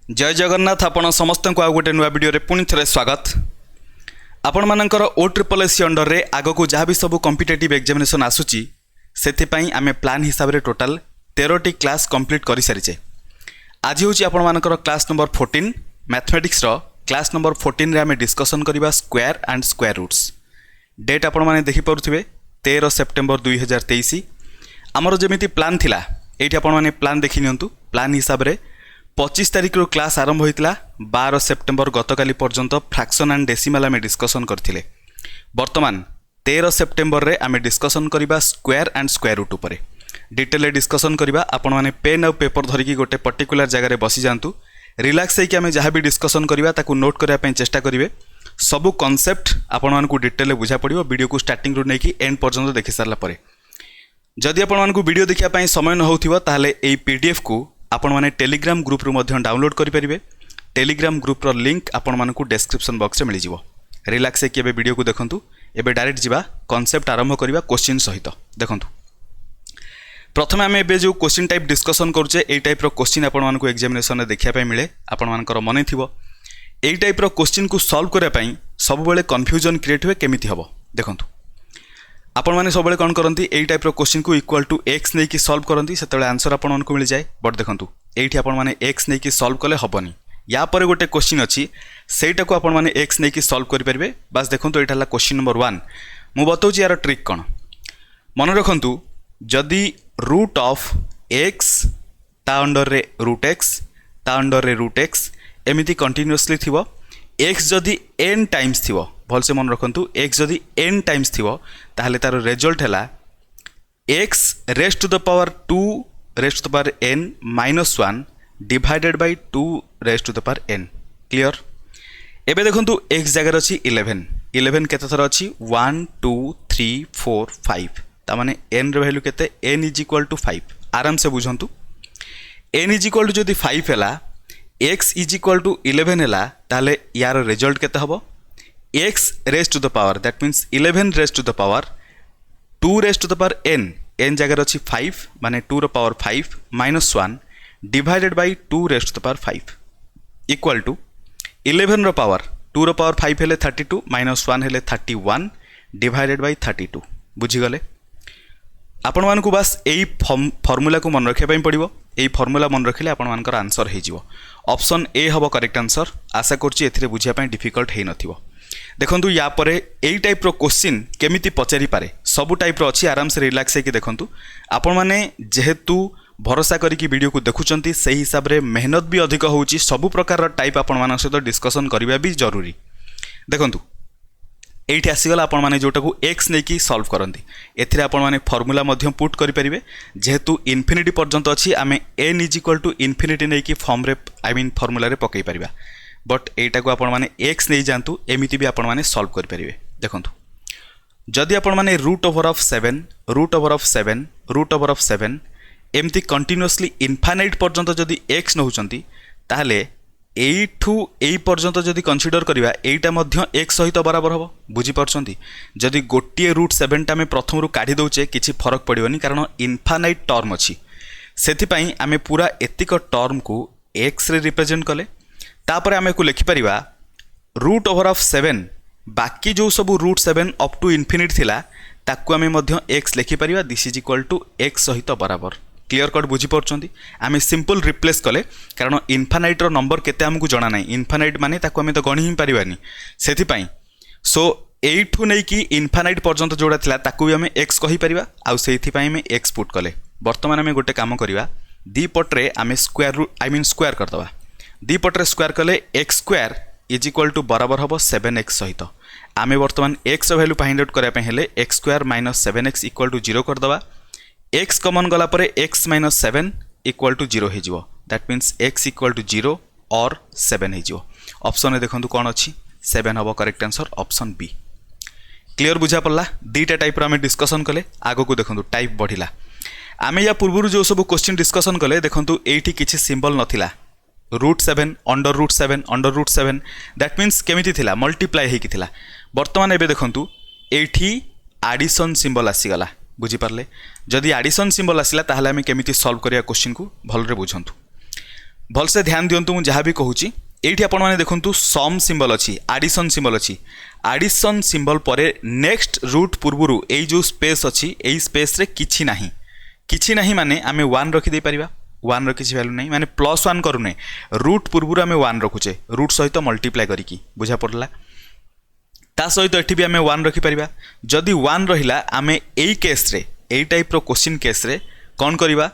जय जगन्नाथ आपण समस्त को आ गोटे नुआ वीडियो रे पुणी थे स्वागत। आपण मानकर OSSC अंडर रे आग को जहाँ भी सब कॉम्पिटिटिव एग्जामिनेशन आसूची से आमे प्लान हिसाब रे टोटाल 13टी क्लास कंप्लीट कर सारीचे। आज हूँ आपण मानकर क्लास नंबर 14 मैथमेटिक्स रो क्लास नंबर 14 रे आमे डिस्कसन करबा स्क्वायर एंड स्क्वायर रूट्स। डेट आपण माने देखि परुथिबे 13 सेप्टेम्बर 2023। आमर जेमिति प्लान थिला एठी आपण माने प्लान देखि नियंतु। प्लान हिसाब रे 25 तारिख रो क्लास आरंभ होइतला 12 सेप्टेम्बर गतकाली पर्यंत फ्रैक्शन एंड डेसिमल आमे डिस्कसन करथिले। वर्तमान 13 सेप्टेम्बर रे आमे डिस्कसन करिबा स्क्वायर एंड स्क्वायर रूट उपरे डिटेल डिस्कसन करिबा। आपण माने पेन और पेपर धरिकी गोटे पर्टिकुलर जगह रे बसी जांतु। रिलैक्स होइकि आमे जहाँ भी डिस्कसन करिबा ताकू नोट करिया पय चेष्टा करिवे। सबु कांसेप्ट आपण मानकू डिटेल बुझा पड़िबो। वीडियो को स्टार्टिंग रू नेकी एंड पर्यंत देखि सारला परे जदि आपण मानकू वीडियो देखिया पय समय न होथिबो ताहाले एई पीडीएफ को आपण माने टेलीग्राम ग्रुप रु मध्य डाउनलोड करि परिबे। टेलीग्राम ग्रुप रो लिंक आपण मानकू डिस्क्रिप्शन बॉक्स रे मिलि जिवो। रिलैक्स होइकि एबे वीडियो को देखंतु। एबे डायरेक्ट जिबा कांसेप्ट आरंभ करिबा क्वेश्चन सहित। देखंतु प्रथमे आमे एबे जो क्वेश्चन टाइप डिस्कसन करूचे एई टाइप रो क्वेश्चन आपण मानकू एग्जामिनेशन रे देखिया पय मिले। आपण मानकर मने थिबो एई टाइप रो क्वेश्चन को सॉल्व करिया पय सब बेले कंफ्यूजन क्रिएट हुए केमिति हबो। देखंतु आपण माने सब बेले कोन करंती एई टाइप रो क्वेश्चन को इक्वल टू x नै कि सॉल्व करंती सेतेले आंसर आपण मानकू मिल जाय। बट देखंतु एठी आपण माने x नै कि सॉल्व कले हबनी। या परे गोटे क्वेश्चन अछि सेटा को आपण माने x नै कि सॉल्व करि परिबे। बस देखंतु एटा हला क्वेश्चन नंबर 1। मु बतौची यार ट्रिक कोन मन रखंतु। जदि रूट ऑफ x ता अंडर रे रूट x ता अंडर रे रूट x एमिति कंटिन्यूअसली थिवो। x जदि n टाइम्स थिवो भल से मन रखंतु x जदि n टाइम्स थिवो ताहले तार रिजल्ट हैला x raised to the power 2 raised to the power n minus 1 divided by 2 raised to the power n। Clear. एबे देखंतु x जगह अछि 11 11 केते थर अछि 1 2 3 4 5 ता माने n रे वैल्यू केते n इज इक्वल टू 5। आराम से बुझंतु n इज इक्वल टू जदि 5 हैला x इज इक्वल टू 11 हैला ताले यार रिजल्ट केते हबो x raised to the power that means 11 raised to the power 2 raised to the power n जगह अछि 5 माने 2 रो power 5 minus 1 divided by 2 raised to the power 5 equal to 11 रो पावर 2 रो पावर 5 हेले 32 माइनस 1 हेले 31 डिवाइडेड बाय 32। बुझी गले आपण मानकू बस एई फार्मूला को मन रखिया पय पड़िबो। एई फार्मूला मन रखिले आपण मानकर आंसर हे जिवो। ऑप्शन ए हबो करेक्ट आंसर। आशा करछि एथिरे बुझिया पय डिफिकल्ट हे नथिवो। देखंतु या परे एई टाइप रो क्वेश्चन केमिति पचारि पारे सब टाइप रो अछि। आराम से रिलैक्स हे कि देखंतु आपण माने जेहेतु भरोसा करिकि वीडियो को देखुचंती सही हिसाब रे मेहनत भी अधिक होउची। सब प्रकार रो टाइप आपण मानक सहित डिस्कशन करिबा भी जरूरी। देखंतु एठी आसीगला आपण माने जोटा को x नै कि सॉल्व करंती एथिरे आपण माने फार्मूला मध्यम पुट करि परिबे। जेहेतु इन्फिनिटी पर्यंत अछि आमे n is equal to infinity नै कि फॉर्म रे आई मीन फार्मूला रे पकई परिबा। बट एटा को आपण माने x नै जानतु एमिति भी आपण माने सॉल्व करि परिबे। देखंतु जदि आपण माने root over of 7 root over of 7 root over of 7 एमती कंटिन्यूअसली इनफाइनाइट पर्यंत जदि x नहुचंती ताहले एठू एई पर्यंत जदि कंसीडर करिबा एटा मध्य x सहित बराबर हबो। बुझी परछंती जदि गोटिए रूट 7 टा में प्रथम रु काढी दउचे किछि फरक पड़िबनी कारण इनफाइनाइट टर्म अछि। सेथि पई आमे पूरा एतिक टर्म को x रे रिप्रेजेंट कले तापर आमे को लिखि परिबा रूट ओवर ऑफ 7 बाकी जो सब रूट 7 अप टू इन्फिनिटी थिला ताकू आमे मध्य x लिखि परिबा this is equal to x सहित बराबर। क्लियर कट बुझी परछंती आमे सिंपल रिप्लेस कले कारण इनफाइनाइट रो नंबर केते हमकु जणा नै। इनफाइनाइट माने ताकू आमे तो गणी ही परिबानी सेथि पई सो एठू नै कि इनफाइनाइट पर्यंत जोडा थिला ताकू भी आमे x कहि परिबा आ सेथि पई आमे x पुट कले। वर्तमान आमे गोटे काम करिबा दी पटरे आमे square root I mean square कर दबा। दी पटरे स्क्वायर कले x square is equal to बराबर हबो 7x सहित। आमे वर्तमान x वैल्यू फाइंड आउट करया पय हेले x square minus 7x equal to 0 कर दबा। x कॉमन गला परे x माइनस 7 इक्वल टू 0 हे जिवो that means x equal to 0 और 7 हे जिवो। ऑप्शन रे देखंतु कोन अछि 7 हबो correct answer option B. Clear बुझा पड़ला दीटा टाइप रो आमे डिस्कशन कले। आगो को देखंतु टाइप बढ़िला। आमे या पूर्वरु जो सब क्वेश्चन डिस्कशन कले देखंतु एठी किछि सिंबल नथिला root 7 under root 7 under root 7 that means केमिति थिला मल्टीप्लाई हे कि थिला। वर्तमान एबे देखंतु एठी एडिशन सिंबल आसी गला। बुझी पारले जदि एडिशन सिंबल आसिला ताहले आमे केमिति सॉल्व करिया क्वेश्चन को भल रे बुझंतु। भलसे ध्यान दियंतु मु जहाँ भी कहूँ एठी आपण माने देखंतु सम सिंबल अछि एडिशन सिंबल अछि एडिशन सिंबल परे नेक्स्ट रूट पूर्वरु एई जो स्पेस अछि एई स्पेस रे किछि नाही माने आमे 1 रखि दे परिबा 1 रो किछि वैल्यू नाही माने +1 करूने रूट पूर्वरु आमे 1 रखुचे रूट सहित मल्टीप्लाई करिकी बुझा पड़ला ता सहित एठी भी आमे 1 रखि परिबा जदि 1 रहिला आमे एई केस रे एई टाइप रो क्वेश्चन केस रे कोन करिबा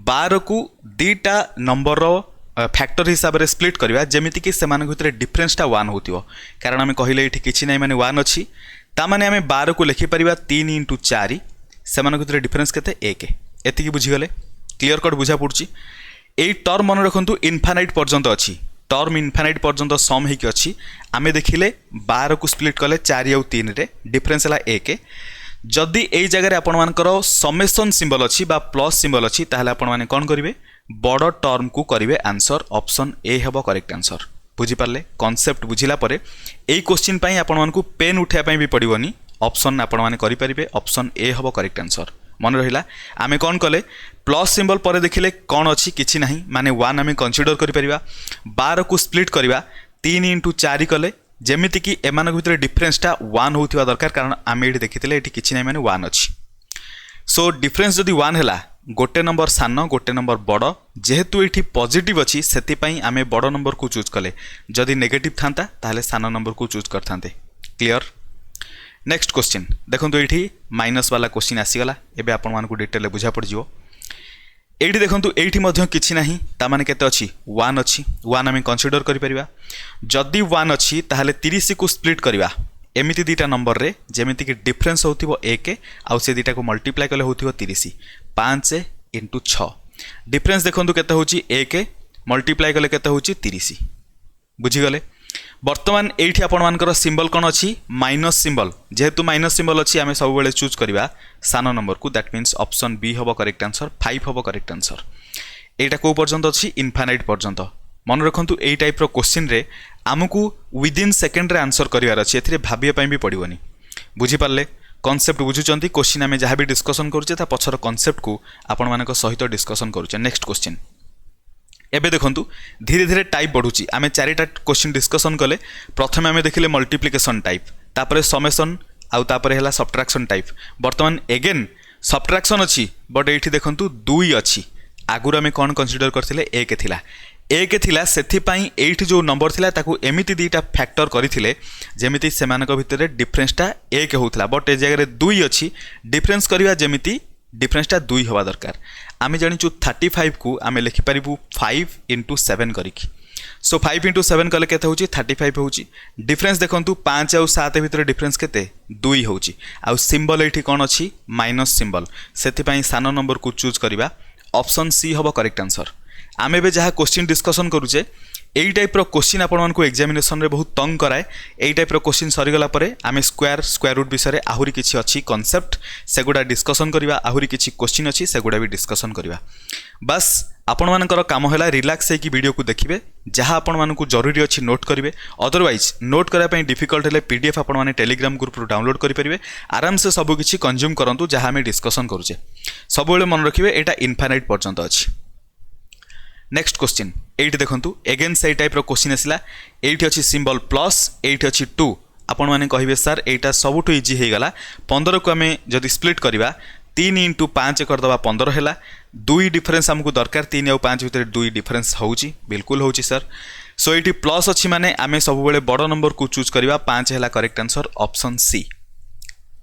12 को दीटा नंबर रो फैक्टर हिसाब से स्प्लिट करवा जमीती कि से भितर डिफरेन्सटा 1 होतिबो कारण आम कहले ये किसी ना माने 1 अच्छी ताने आम 12 को लिखिपर 3 × 4 से भितर डिफरेन्स केते 1 एतिकी बुझीगले क्लीयर कट बुझा पड़ी यही टर्म मन रखु इनफानाइट पर्यंत अच्छी टर्म इनफानाइट पर्यंत सम होगी अच्छी आम देखिले 12 को स्प्लिट कले 4 और 3 रे डिफरेन्स है 1 जदि यही जगह आपर समेसन सिंबल अच्छी प्लस सिंबल अच्छी ताहले आपण माने कौन करेंगे बड़ टर्म को करेंगे आंसर ऑप्शन ए हम करेक्ट आंसर बुझीपारे कॉन्सेप्ट बुझिला परे एई क्वेश्चन पई आपण मानकु पेन उठाइबा भी पड़ोनी ऑप्शन आपण माने करि परिबे ऑप्शन ए हम करेक्ट आंसर मन रहिला आमे कौन कले प्लस सिंबल पर देखिले कौन अच्छी किछि नाही माने 1 आमे कंसीडर करि परिबा 12 को स्प्लिट करवा 3 × 4 कले जेमिति कि एमान भितर डिफरेन्सटा 1 होतिबा दरकार कारण आमे एठी देखिथिले एठी किछि नाही माने 1 अच्छी सो डिफरेन्स जदि 1 हैला गोटे नंबर सान गोटे नंबर बड़ जेहेतु ये पॉजिटिव अच्छी से आमे बड़ नंबर को चूज कले जदि नेगेटिव था ताहले सान नंबर को चूज करते क्लियर नेक्स्ट क्वेश्चन देखो ये माइनस वाला क्वेश्चन आसीगला एबे आपण मानकु डिटेल बुझा पड़जिवो एठी देखंतु एठी मध्य किछि नाही ता माने केते अछि 1 अछि 1 आमे कंसीडर करि परिबा जदि 1 अछि ताहले 30 को स्प्लिट करबा एमिति दीटा नंबर रे जेमिति कि डिफरेन्स होतिबो 1 आउ से दीटा को मल्टीप्लाई कले होतिबो 30 5 × 6 डिफरेन्स देखंतु केते होची 1 मल्टीप्लाई कले केते होची 30 बुझीगले वर्तमान एठी आपण मानकर सिंबल कोन अछि माइनस सिंबल जेहेतु माइनस सिंबल अछि आमे सब बेले चूज करबा सान नंबर को दैट मीन्स ऑप्शन बी हबो करेक्ट आंसर 5 हबो करेक्ट आंसर एटा को पर्यंत अछि इनफाइनाइट पर्यंत मन रखंतु एई टाइप रो क्वेश्चन रे आमको विदिन सेकेंड रे आंसर करिवार अछि एथिरे भाबिया पई भी पड़िवनी बुझी पारले कॉन्सेप्ट बुझुचंती क्वेश्चन आमे जहाँ भी डिस्कसन करूचे ता पछर कॉन्सेप्ट को आपण मानक सहित डिस्कसन करूचे नेक्स्ट क्वेश्चन एबे देखंतु धीरे धीरे टाइप बढ़ुची आमे चारिटा क्वेश्चन डिस्कसन कले प्रथमे आमे देखिले मल्टीप्लिकेशन टाइप तापरे समेशन आउ तापरे हैला सब्ट्रैक्शन टाइप वर्तमान अगेन सब्ट्रैक्शन अछि बट एठी देखंतु 2 अछि आगुर आमे कोन कंसीडर करथिले 1 थिला 1 थिला सेथिपाई एठी जो नंबर थिला ताकू एमिति दीटा फैक्टर करिथिले जेमिति सेमानक भितरे डिफरेन्सटा 1 होउतला बट ए जगह 2 अछि डिफरेन्स करिवा जेमिति डिफरेन्सटा 2 होवा दरकार आमे जानिचु 35 को आमे लिखि परिबु 5 × 7 करिकी सो 5 × 7 कले केते होची 35 होची डिफरेन्स देखंतु 5 और 7 भितरे डिफरेन्स केते 2 होची आ सिंबल एठी कोन अछि माइनस सिंबल सेथिपाई सान नंबर को चूज करिवा ऑप्शन सी हबो करेक्ट आंसर आमे बे जहाँ क्वेश्चन डिस्कसन करूचे यही टाइप रो क्वेश्चन आपण मानकु एग्जामिनेशन रे बहुत तंग कराए यही टाइप रो क्वेश्चन सरीगला परे आमे स्क्वायर रूट विषय आहुरी किछि अछि कॉन्सेप्ट सेगुडा डिस्कसन करिवा आहुरी किछि क्वेश्चन अछि सेगुडा भी डिस्कसन करिवा बस आपण मानकर काम हैला रिलैक्स है कि वीडियो को देखिबे जहाँ आपण मानकु जरूरी अछि नोट करिवे अदरवाइज नोट करा पई डिफिकल्ट हेले पीडीएफ आपण माने टेलीग्राम ग्रुप रो डाउनलोड करि परिबे आराम से सब किछि कंज्यूम करंतु जहाँ आमे डिस्कसन करूचे सब बेले मन रखिबे एटा इनफाइनाइट पर्यंत अछि नेक्स्ट क्वेश्चन एठी देखंतु अगेन से टाइप रो क्वेश्चन आसिला एठी अछि सिंबल प्लस एठी अछि 2 आपण माने कहिबे सर एटा सबुठु इजी हे गला 15 को हमें जदि स्प्लिट करबा 3 × 5 कर दबा 15 हैला 2 डिफरेन्स हमको दरकार 3 और 5 भितर 2 डिफरेन्स होउची बिल्कुल होउची सर सो एठी प्लस अछि माने आमे सब बेले बड़ नंबर को चूज करबा 5 हैला करेक्ट आंसर ऑप्शन सी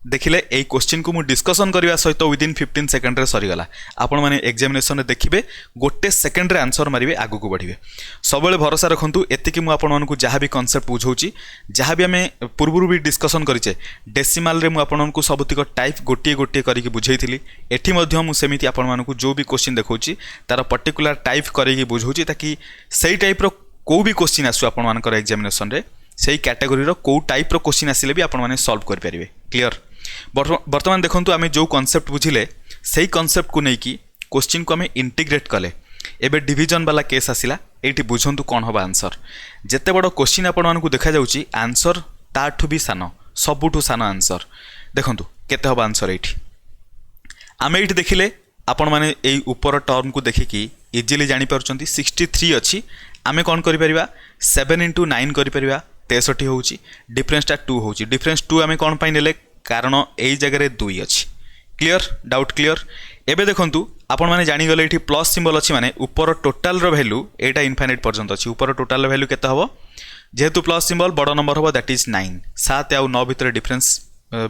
देखिले एई क्वेश्चन को मु डिस्कसन करबा सहित विदिन 15 सेकंड रे सरीगला आपण माने एग्जामिनेशन रे देखिबे गोटे सेकंड रे आंसर मारिबे आगु को बढ़िबे सबले भरोसा रखंतु एतिकी मु आपण मानकु जहाँ भी कॉन्सेप्ट बुझौची जहाँ भी आमे पूर्वरु भी डिस्कसन करिचे डेसिमल रे मु आपण मानकु सबतिक टाइप गोटे गोटे करिके बुझैथिली एठी मध्य मु सेमिति आपण मानकु जो भी क्वेश्चन देखौची तार पर्टिकुलर टाइप करिके बुझौची ताकि सेही टाइप रो को भी क्वेश्चन आसु आपण मानकर एग्जामिनेशन रे सेही कैटेगरी रो को टाइप रो क्वेश्चन आसिले भी आपण माने सॉल्व कर परिबे क्लियर वर्तमान देखंतु आमे जो कॉन्सेप्ट बुझिले सेही कॉन्सेप्ट को नै कि क्वेश्चन को आमे इंटीग्रेट कले एबे डिवीजन वाला केस आसिला एठी बुझंतु कोन होबा आंसर जेते बड़ क्वेश्चन आपण मानकु देखा जाउची आंसर ताठु भी सान सबुठु सान आंसर देखंतु केते होबा आंसर एठी आमे एठी देखिले आपण माने एई ऊपर टर्म को देखिकी इजिली जापर 63 अच्छी आम कौन कर 7 इंटू 9 कर 63 हो डिफरेन्सटा 2 हो डिफरेन्स 2 आम कौन ने कारण यही जगह 2 अच्छी क्लीयर डाउट क्लीयर एबे देखंतु आपण माने जानी गले एठी प्लस सिंबल अछि माने ऊपर टोटल रो वैल्यू एटा इनफाइनाइट पर्यंत अछि ऊपर टोटल रो वैल्यू केते हबो जेहेतु प्लस सिंबल बड़ नंबर हबो दैट इज 9 7 आउ 9 भितर डिफरेंस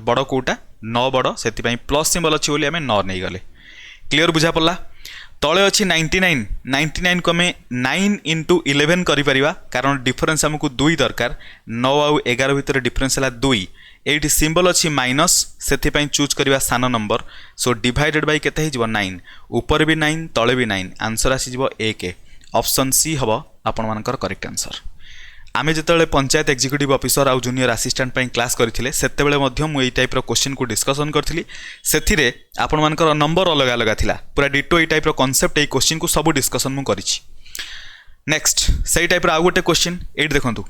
बड़ कोटा 9 बड़ सेति पई प्लस सिंबल अछि बोली हमें 9 नै गले क्लियर बुझा पड़ला तळे अछि 99 को हमें 9 इंटू 11 करि परिबा कारण डिफरेंस हमकु 2 दरकार 9 आउ 11 भितर डिफरेंस हला 2 एटी सिंबल अच्छी माइनस से चूज करवा सान नंबर सो डिवाइडेड बाय केते हिजबो 9 ऊपर भी 9 तले भी 9 आंसर आसीजबो 1 ऑप्शन सी हबो आपण मानकर करेक्ट आंसर आमे जेतेबेले पंचायत एग्जीक्यूटिव ऑफिसर आउ जूनियर असिस्टेंट पई क्लास करथिले सेतेबेले मध्य मु एई टाइप रो क्वेश्चन को डिस्कशन करथिली सेथिरे आपण मानकर नंबर अलग अलग थिला पूरा डिटो एई टाइप रो कांसेप्ट एई क्वेश्चन को सब डिस्कशन मु करिछि नेक्स्ट सेई टाइप रो आ गोटे क्वेश्चन एट देखंतु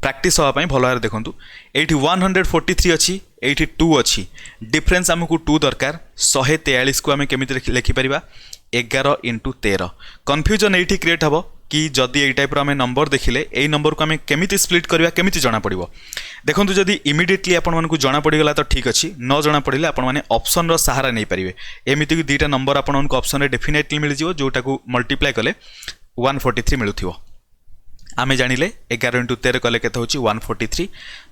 प्रैक्टिस होगा भल भाव देखूँ ये 143 अच्छी ये 2 अच्छी डिफरेन्स आमको 2 दरकार 143 को आम केमी लिखिपर 11 इंटू 13 कन्फ्यूजन ये क्रिएट हम कि जदि यही टाइप आम नंबर देखिले यही नंबर को आम केमी स्प्लिट करवा केमी जना पड़ो देखो जदि इमिडिएटली आपको जना पड़गला तो ठीक अच्छी न जना पड़े आपने ऑप्शन रो सहारा नहीं पारे एमती कि दुईटा नंबर आपको ऑप्शन में डेफिनेटली मिल जाए जोटा को मल्टीप्लाई कले 143 मिलूथिबो आमे जानिले 11 इंटू 13 कले केते होची 143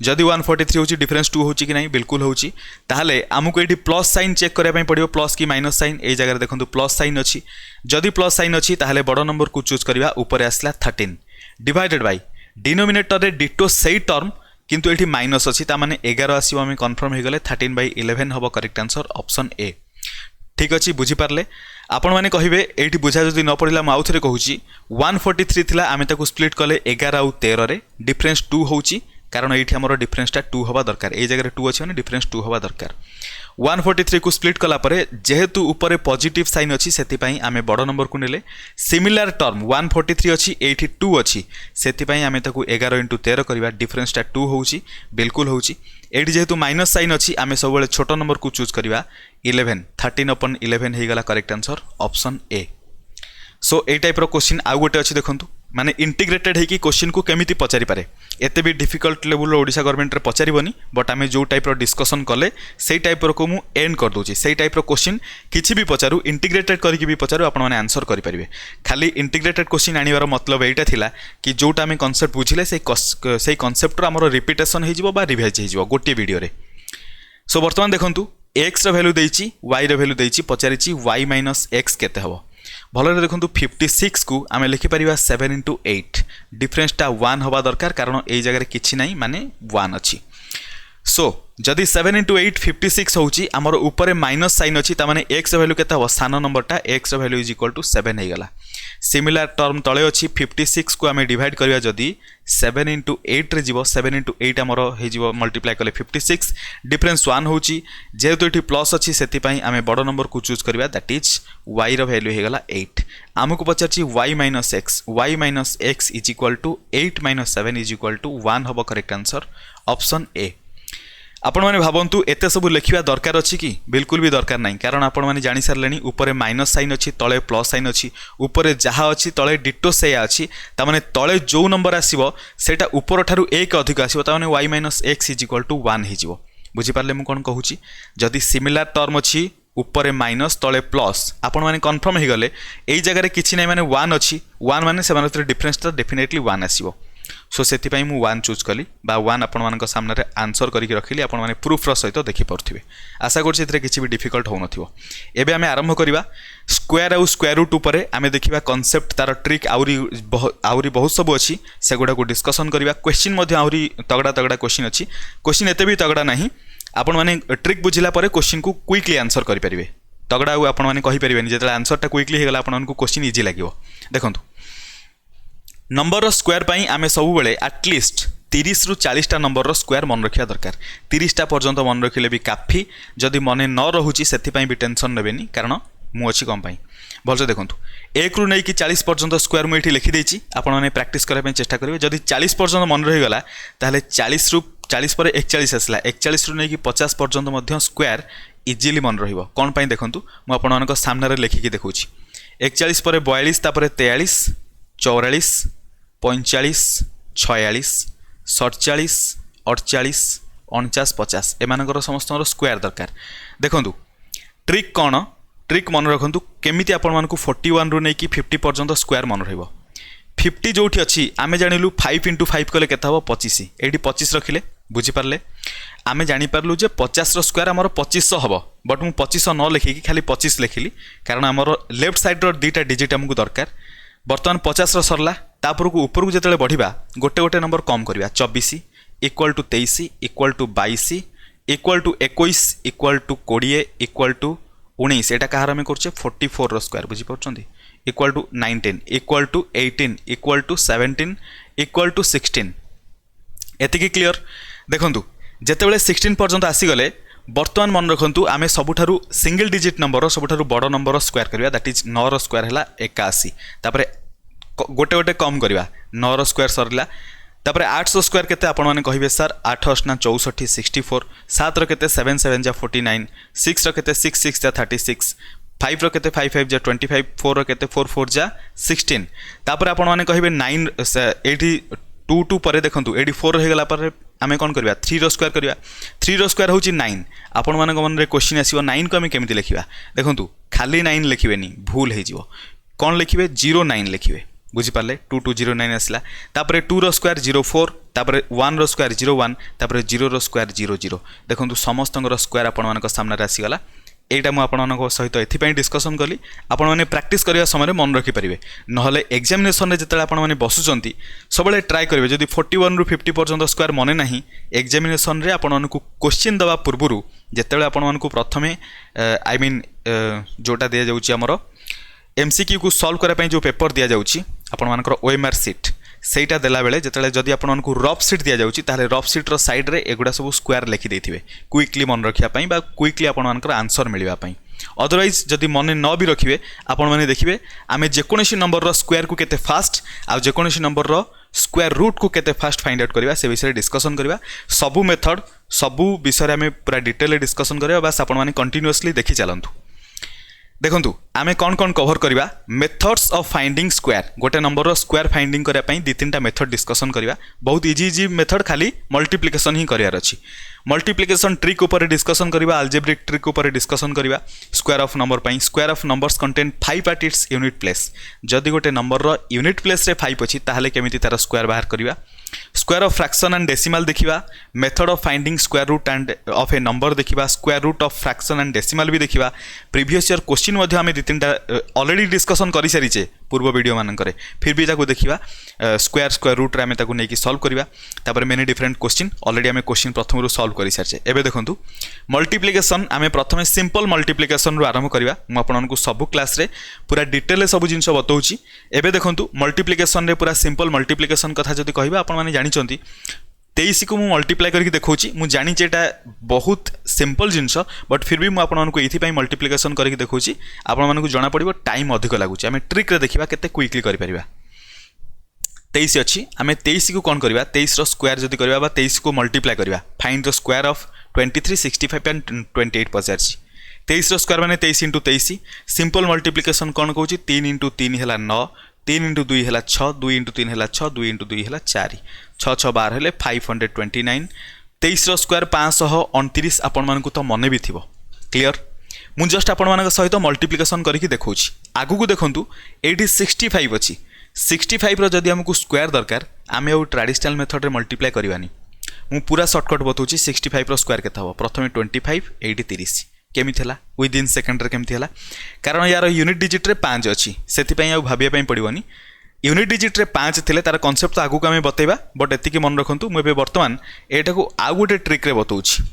जदि 143 होची डिफरेंस 2 होची कि नहीं बिल्कुल होची ताहले आमको एठी प्लस साइन चेक करबा पई पड़ियो प्लस की माइनस साइन ए जगह देखंतु प्लस साइन अछि जदि प्लस साइन अछि ताहले बड़ नंबर को चूज करबा ऊपर आसला 13 डिवाइडेड बाय डिनोमिनेटर रे डिटो सेही टर्म किंतु एठी माइनस अछि ता माने 11 आसीबो आमे कंफर्म हे गले 13/11 हबो करेक्ट आंसर ऑप्शन ए ठीक अच्छे बुझीपारे आपण मैंने कहे ये बुझा जदि न पड़ा मुझे थे कहूँ 143 थिला आमे ताकू स्प्लिट कले 11 आउ 13 रे डिफरेंस 2 होची कारण ये आमर डिफरेंसटा 2 हवा दरकार ये जगह 2 अच्छे डिफरेंस 2 हवा दरकार 143 को स्प्लिट कला परे जेहेतु ऊपर पॉजिटिव साइन अच्छी से आमे बड़ नंबर को नेले सिमिलर टर्म 143 अच्छी ये 2 अच्छी से आमे ताकू 11 इंटू 13 करवा डिफरेंसटा 2 होची बिल्कुल होची एटी जेहेतु माइनस साइन अच्छी आमे सब छोट नंबर को चूज करवा 11 13/11 हो गला correct answer option A so A type रो क्वेश्चन आउ गोटे अच्छी देखूँ माने इंटीग्रेटेड है कि क्वेश्चन को केमिति पचारि पारे एते भी डिफिकल्ट लेवल ओडिशा गवर्नमेंट रे पचारिबनी बट आमे जो टाइप रो डिस्कशन कले सेई टाइप रो को मु एंड कर दोची सेई टाइप रो क्वेश्चन किछि भी पचारू इंटीग्रेटेड करके भी पचारू आपण माने आंसर करि परिबे खाली इंटीग्रेटेड क्वेश्चन आनिवार मतलब एटा थिला कि जोटा आमे कांसेप्ट बुझिले सेई कांसेप्ट रो हमर रिपीटेशन हे जिवो बा रिवाइज हे जिवो गोटे वीडियो रे सो वर्तमान देखंतु x रो वैल्यू देइची y रो वैल्यू देइची पचारिची y - x केते हबो भलरे देखो 56 को आम लिखिपर 7 इंटू 8 डिफरेंसटा 1 हवा दरकार कारण ये जगह किसी ना माने 1 अच्छी सो जदि 7 इंटू 8 56 होची आमर ऊपर माइनस साइन अच्छी ताने एक्स वैल्यू केते हबो सान नंबरटा x value is equal to 7 हो गला सिमिलर टर्म तले अच्छी 56 को आम डिवाइड करवा जदि 7 इंटू 8 रे जीवो 7 इंटू 8 आमर हो मल्टीप्लाई कले 56 डिफरेंस 1 होची जेहेतु ये प्लस अच्छी से आम बड़ नंबर को चूज करवा दैट इज y रो वैल्यू हो गला 8 आमको पचारची y minus x is equal to 8 - 7 is equal to 1 हबो करेक्ट आंसर ऑप्शन ए आपण मैंने भावतु एत सब लिखा दरकार अच्छी कि बिल्कुल भी दरकार नहीं कारण आपण मैंने जानी सारे ऊपर माइनस साइन अच्छी तले प्लस साइन अच्छी ऊपर जहाँ अच्छी तले डिटो से अच्छी ताने तले जो नंबर आसो सेटा ऊपर ठारू एक अधिक आसो ताने y - x is equal to 1 हो बुझीपारे मुझे कौन कहूँ जदि सिमिलर टर्म अच्छी ऊपर माइनस तले प्लस आपण मैंने कन्फर्म हो गले यही जगह किसी ना माने 1 अच्छी 1 माने से डिफरेंस तो डेफिनेटली 1 आसो सो से मु 1 चूज कली बा 1 आपण मान सामने आंसर करके रखिली आपण माने प्रूफ सहित देखि पड़थिबे आशा करछि किसी भी डिफिकल्ट हो नथिबो एबे आमे आरंभ करिबा स्क्वायर आउ स्क्वायर रूट ऊपर आमे देखिबा कांसेप्ट तार ट्रिक आउरी बहुत सब अच्छी से गुडा को डिस्कशन करिबा क्वेश्चन मध्ये आउरी तगड़ा तगड़ा क्वेश्चन अच्छी क्वेश्चन एते भी तगड़ा नहीं आपण माने ट्रिक बुझिला परे क्वेश्चन को क्विकली आंसर करि परिबे तगड़ा आपण माने कहि परिबेनी जेतला आंसरटा क्विकली हे गला आपण मानकु क्वेश्चन इजी लागिवो देखंतु नंबर स्क्वायर पाई आमे सब बेले एटलिस्ट 30 रु 40 टा नंबर स्क्वायर मन रखिया दरकार 30 टा पर्यंत मन रखिले भी काफी जदि मने न रहुची सेति पई भी टेंशन नेबेनी कारण मु अछि कम पाई भलसे देखंतु 1 रु नै कि 40 पर्यंत स्क्वायर मु एठी लिखि देछि आपण माने प्रैक्टिस करे पई चेष्टा करिवे जदि 40 पर्यंत मन रहि गला ताले 40 रु 40 पर 41 आसला 41 रु नै कि 50 पर्यंत मध्य स्क्वायर इजीली मन रहिबो कोन पई देखंतु मु आपण मानक सामने रे लिखि कि देखौछि 41 पर 42 तापर 43 44 45 46 47 48 49 50 एमानकर समस्त स्क्वायर दरकार देखंतु ट्रिक कौन ट्रिक मन रखु केमी आपण 41 रु नहीं 50 पर्यंत स्क्वायर मन रही 50 जो अच्छी आम जानलु 5 × 5 कले के 25 ये 25 रखिले बुझीपारे आम जानीपारू जे 50 स्क्वायर आमर 2500 हम बट मुझे 2500 न लिखिकी खाली 25 लिखिली कारण आमर लेफ्ट साइड्र दुईटा डिजिट आमको दरकार बर्तमान 50 सरला तापर को ऊपर को जो बढ़ा गोटे गोटे नंबर कम करवा 24 equal to 23 equal to 22 equal to 21 equal to 20 equal to 19 एटा कहार आम कर 44 स्क्वायर बुझीपार equal to 19 equal to 18 equal to 17 equal to 16 एतिकी क्लियर देखंतु जेतेबेले 16 पर्यंत आसीगले बर्तमान मन रखु आम सबुठारु सिंगल डिजिट नंबर सबुठारु बड़ नंबर स्क्वायर करवा दैट इज 9 रो स्क्वायर है 81 तापर गोटे गोटे कम करवा 9 रो स्क्वायर सरला तापर 800 स्क्वायर केते आपण माने कहिबे सर 8 8 ना 64 64 7 रो केते 7 7 जा 49 6 रो केते 6 6 जा 36 5 रो केते 5 5 जा 25 4 रो केते 4 4 जा 16 तापर आपण माने कहिबे 9 एठी 2 2 पर देखंतु एडी 4 हो गला पर आमे कोन करबा 3 रो स्क्वायर करबा 3 रो स्क्वायर होची 9 आपण माने मन रे क्वेश्चन आसीबो 9 को आमे केमिति लिखिबा देखंतु खाली 9 लिखिबेनी भूल हे जिवो कोन लिखिबे 09 लिखिबे बुझी पारले 2209 आसला तापर 2 रो स्क्वायर 04 तापर 1 रो स्क्वायर 01 तापर 0 रो स्क्वायर 00 देखंतु समस्तंगर स्क्वायर आपण मानक सामने आसीगला एटा मु आपण मानक सहित एथिपई डिस्कशन कली आपण माने प्रैक्टिस करिया समय मन रखि परिबे नहले एग्जामिनेशन रे जतले आपण माने बसुचंती सबले ट्राई करिवे जदि 41 रु 50 पर्यंत स्क्वायर मने नाही एग्जामिनेशन रे आपण मानक क्वेश्चन दवा पूर्वरु जतले आपण मानक प्रथमे आई मीन जोटा दिया जाउची हमरो एमसीक्यू को सॉल्व करा पई जो पेपर दिया जाउची आपण मानकर ओएमआर सीट सेटा देला बेले जतले जदि आपण मानक रफ सीट दिया जाउची ताले रफ सीट रो साइड रे एगुडा सब स्क्वायर लिखि देथिबे क्विकली मन रखिया पई बा क्विकली आपण मानकर आंसर मिलिबा पई अदरवाइज जदि मन न भी रखिबे आपण माने देखिबे आमे जेकोनोसी नंबर रो स्क्वायर को केते फास्ट आ जेकोनोसी नंबर रो स्क्वायर रूट को केते फास्ट फाइंड आउट करबा से विषय डिस्कशन करबा सबु मेथड सबु विषय आमे पूरा डिटेल डिस्कशन करबा बस आपण माने कंटीन्यूअसली देखि चलंतु देखंतु आमे कौन कौन कवर करवा मेथड्स ऑफ फाइंडिंग स्क्वायर गोटे नंबर स्क्वायर फाइंडिंग करने पाई 2-3टा मेथड डिस्कशन करवा बहुत इजी इजी मेथड खाली मल्टीप्लिकेशन ही करार अच्छी मल्टीप्लिकेशन ट्रिक ऊपर डिस्कशन करवा अलजेब्रिक ट्रिक ऊपर डिस्कशन करवा square of number pi square of numbers contain 5 at its unit place जदि गोटे नंबर रो यूनिट प्लेस रे 5 अछि ताहले केमिति तार स्क्वायर बाहर करवा square of fraction and decimal देखिबा method of finding square root and of a number देखिबा square root of fraction and decimal भी देखिबा प्रीवियस ईयर क्वेश्चन मध्ये हमें 2-3टा ऑलरेडी डिस्कशन करि सारिचे पूर्व वीडियो मानकरे फिर भी ताको देखिबा स्क्वायर स्क्वायर रूट रे हमें ताको नेकी सॉल्व करबा तापर मेनी डिफरेंट क्वेश्चन ऑलरेडी हमें क्वेश्चन प्रथम रु सॉल्व करि सारचे एबे देखंतु मल्टीप्लिकेशन हमें प्रथम सिंपल मल्टीप्लिकेशन रु आरंभ करबा म आपनकु सब क्लास रे पूरा डिटेल रे सब जिंस बतौची एबे देखंतु मल्टीप्लिकेशन रे पूरा सिंपल मल्टीप्लिकेशन कथा जदी कहबा आपण माने जानिचंती 23 को मु मल्टीप्लाई करके देखौची मु जानि जेटा बहुत सिंपल जिंस बट फिर भी मु आपण मानकु एथि पई मल्टीप्लिकेशन करके देखौची आपण मानकु जणा पड़िबो टाइम अधिक लागुची हमें ट्रिक रे देखिबा केते क्विकली करि परिबा 23 अच्छी आम 23 को कौन करवा 23 रो स्क्वायर जदि करवा बा 23 को मल्टीप्लाई करवा find the square of 23 65 and 28 पचारछि 23 रो स्क्वायर माने 23 * 23 सिंपल मल्टीप्लिकेशन कौन कहूची 3 * 3 हैला 9 3 * 2 हैला 6 2 * 3 हैला 6 2 * 2 हैला 4 6 6 12 हेले 529 23 रो स्क्वायर 529 आपण मानकु तो मने भी थिबो क्लियर मु जस्ट आपण मानक सहित मल्टीप्लिकेशन करके देखौची आगु को देखंतु एटी 65 अछि 65 रो जदि हमकु स्क्वायर दरकार आमे ओ ट्रेडिशनल मेथड रे मल्टीप्लाई करबानी मु पूरा शॉर्टकट बतौची 65 रो स्क्वायर केता हो प्रथमे 25 एटी 30 केमी थला विद इन सेकंड रे केमी थला कारण यार यूनिट डिजिट रे 5 अछि सेति पई आ भाबिया पई पड़िबोनी यूनिट डिजिट रे 5 थिले तार कांसेप्ट तो आगु को आमे बतेबा बट एति के मन रखंतु मु एबे वर्तमान एटा को आ गोटे ट्रिक रे बतौची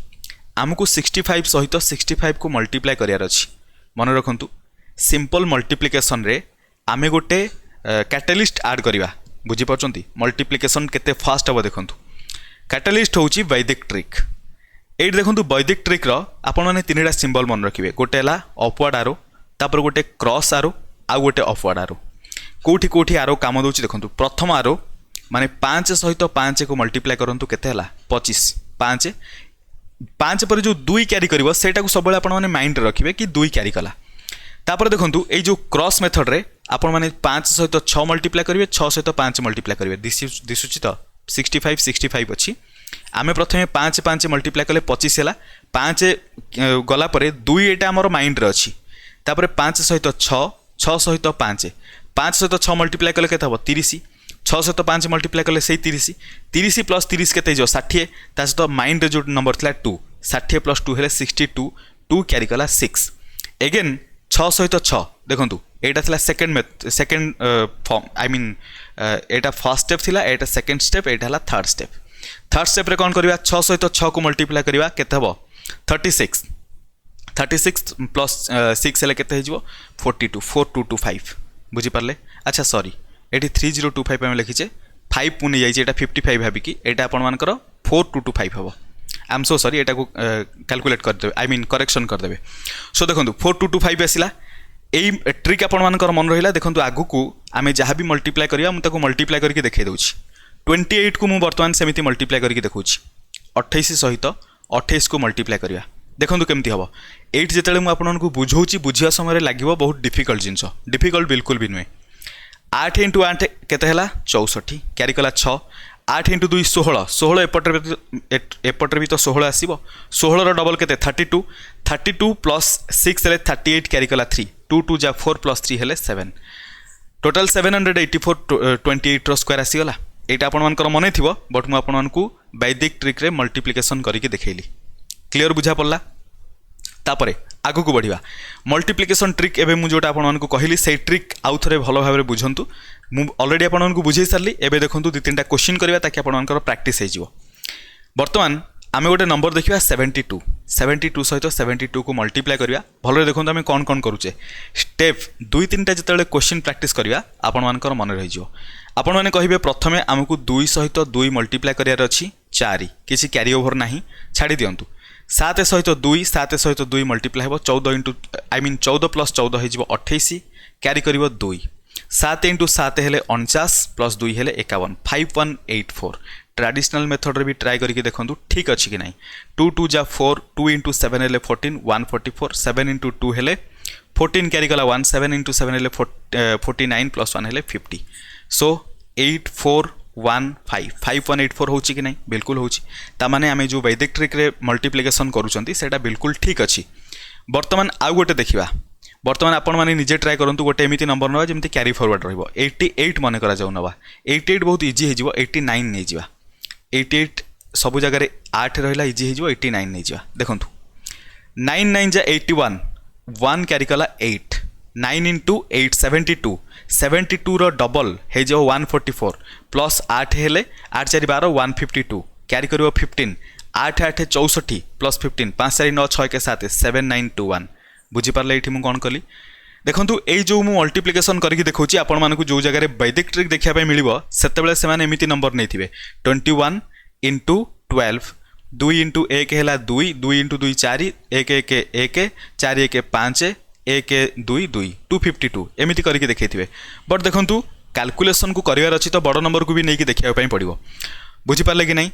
हमकु 65 सहित 65 को मल्टीप्लाई करियार अछि मन रखंतु सिंपल मल्टीप्लिकेशन रे आमे गोटे कैटलिस्ट ऐड करिवा बुझी परचंती मल्टीप्लिकेशन केते फास्ट हो देखंतु कैटलिस्ट होची वैदिक ट्रिक एट देखंतु वैदिक ट्रिक रो आपण माने तीनटा सिंबल मन रखिबे गोटे हला अपवर्ड आरो तापर गोटे क्रॉस आरो आ गोटे अपवर्ड आरो कोठी कोठी आरो काम दोची देखंतु प्रथम आरो माने 5 सहित 5 को मल्टीप्लाई करंतु केते हला 25 5 5 पर जो 2 कैरी करबो सेटा को सब बेले आपण माने माइंड रखिबे कि 2 कैरी कला तापर देखंतु ए जो क्रॉस मेथड रे आपण माने 5 सहित 6 मल्टीप्लाई करिवे 6 सहित 5 मल्टीप्लाई करिवे दिसुची तो 65 65 अछि आमे प्रथमे 5 5 मल्टीप्लाई कले 25 हैला 5 गला परे 2 एटा हमर माइंड रे अछि तापर 5 सहित 6 6 सहित 5 5 सहित 6 मल्टीप्लाई कले केते हबो 30 6 सहित 5 मल्टीप्लाई कले सेही 30 30 प्लस 30 केते जो 60 ता सहित माइंड रे जो नंबर थिला 2 60 प्लस 2 हेले 62 2 कैरी कला 6 अगेन 6 सहित 6 देखंतु एटा थिला second form I mean Etah first step थिला एटा सेकंड स्टेप एटा हला थर्ड स्टेप रे कोन करबा 6 सहित 6 को मल्टीप्लाई करबा केते हबो 36 प्लस 6 हेले केते हिजबो 42 4225 बुझी परले अच्छा सॉरी एटी 3025 हम लिखिचे 5 पुनी जाई एटा 55 भाबी कि एटा आपण मानकर 4225 हबो आई एम सो सॉरी एटा को कैलकुलेट कर देबे आई मीन करेक्शन कर देबे सो देखंतु 4225 आसिला एई ट्रिक आपण मानकर मन रहिला देखंतु आगु को आमे जहां भी मल्टीप्लाई करिया हम ताको मल्टीप्लाई करके देखाई दउछि 28 को मु वर्तमान सेमिति मल्टीप्लाई करके देखउछि 28 सहित 28 को मल्टीप्लाई करिया देखंतु केमति हबो 8 जेतले मु आपण को बुझौछि बुझिया समय रे लागिवो बहुत डिफिकल्ट जिंस डिफिकल्ट बिल्कुल भी नुए 8 * 8 केते हला 64 कैरी कला 6 8 * 2 16 16 एपटर भी तो 16 आसीबो 16 रो डबल केते 32 प्लस 6 हेले 38 कैरी कला 3 2 2 जा 4 प्लस 3 हेले 7 टोटल 784 28 रो स्क्वायर आसीगला एटा आपण मानकर मने थिबो बट मु आपण मानकू वैदिक ट्रिक रे मल्टीप्लिकेशन करके देखैली क्लियर बुझा पड़ला तापरे आगु को बढ़िया मल्टीप्लिकेशन ट्रिक एबे मु जोटा आपण मानकू कहिली से ट्रिक आउ थरे भलो भाबरे बुझंतु मु ऑलरेडी आपण मानकू बुझै सारली एबे देखंतु दि तीनटा क्वेश्चन करबा ताकि आपण मानकर प्रैक्टिस हे जिवो वर्तमान आमे गोटे नंबर देखिबा 72 सहित 72 को मल्टीप्लाई करबा भलो देखंतु आमे कोन कोन करूचे स्टेप 2 3टा जतले क्वेश्चन प्रैक्टिस करबा आपण मानकर मन रहि जिवो आपण माने कहिबे प्रथमे हमकु 2 सहित 2 मल्टीप्लाई करियार अछि 4 किछि कैरी ओवर नाही छाडी दियंतु 7 सहित 2 मल्टीप्लाई हेबो 14 इंटू आई मीन 14 प्लस 14 हे जिवो 28 कैरी करिवो 2 7 इंटू 7 हेले 49 प्लस 2 हेले 51 5184 ट्रेडिशनल मेथड रे भी ट्राई करके देखंतु ठीक अछि कि नाही 2 2 जा 4 2 इंटू 7 हेले 14 144 7 इंटू 2 हेले 14 कैरी कला 1 7 इंटू 7 हेले 49 प्लस 1 हेले 50 सो 8415 5184 होची कि नहीं बिल्कुल होची ता माने आमे जो वैदिक ट्रिक रे मल्टीप्लिकेशन करूचंती सेटा बिल्कुल ठीक अछि वर्तमान आउ गोटे देखिबा वर्तमान आपण माने निजे ट्राई करंतु गोटे एमिति नंबर नवा जेमति कैरी फॉरवर्ड रहइबो 88 माने करा जाउ नवा 88 बहुत इजी हे जिवो 89 नै जिवा 88 सब जगह रे 8 रहिला इजी हे जिवो 89 नै जिवा देखंतु 9 9 जा 81 1 कैरी कला 8 9 इंटू 8 72 रो डबल हे जो 144 प्लस 8 हेले 8 4 12 152 कैरी करिवो 15 8 8 64 प्लस 15 5 4 9 6 के 7 7921 बुझी पारले एठी मु कोन कली देखंतु ए जो मु मल्टीप्लिकेशन करके देखौची आपण मानकु जो जगह रे वैदिक ट्रिक देखिया पे मिलिबो सेतेबेले से माने एमिति नंबर नै थिबे 21 इंटू 12 2 इंटू 1 हेला 2 2 इंटू 2 4 1 1 1 4 1 5 1 2 2 252 एमिति करके देखैथिबे बट देखंतु कैलकुलेशन को करिवार अछि तो बड़ नंबर को भी नै कि देखिया पई पड़िबो बुझी पारले कि नै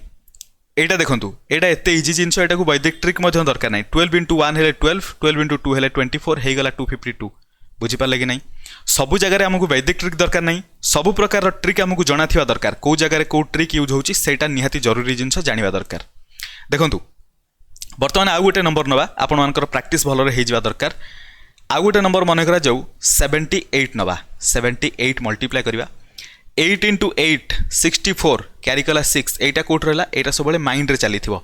एटा देखंतु एटा एते इजी जिंस एटा को वैदिक ट्रिक मध्य दरकार नै 12 इंटू 1 हेले 12 12 इंटू 2 हेले 24 हे गला 252 बुझी पारले कि नै सबु जगह रे हमकु वैदिक ट्रिक दरकार नै सबु प्रकार रो ट्रिक हमकु जणा थिबा दरकार को जगह रे को ट्रिक यूज होउची सेटा निहाती जरूरी जिंस जानिबा दरकार देखंतु वर्तमान आ गोटे नंबर नबा आपण मानकर प्रैक्टिस भलो रे हे जिबा दरकार आ गोटे नंबर मन करा जाऊ 78 नबा 78 मल्टीप्लाई करिबा 8 इंटू 8 64 कैरी कला 6 एटा कोट रहला एटा सबले माइंड रे चली थिबो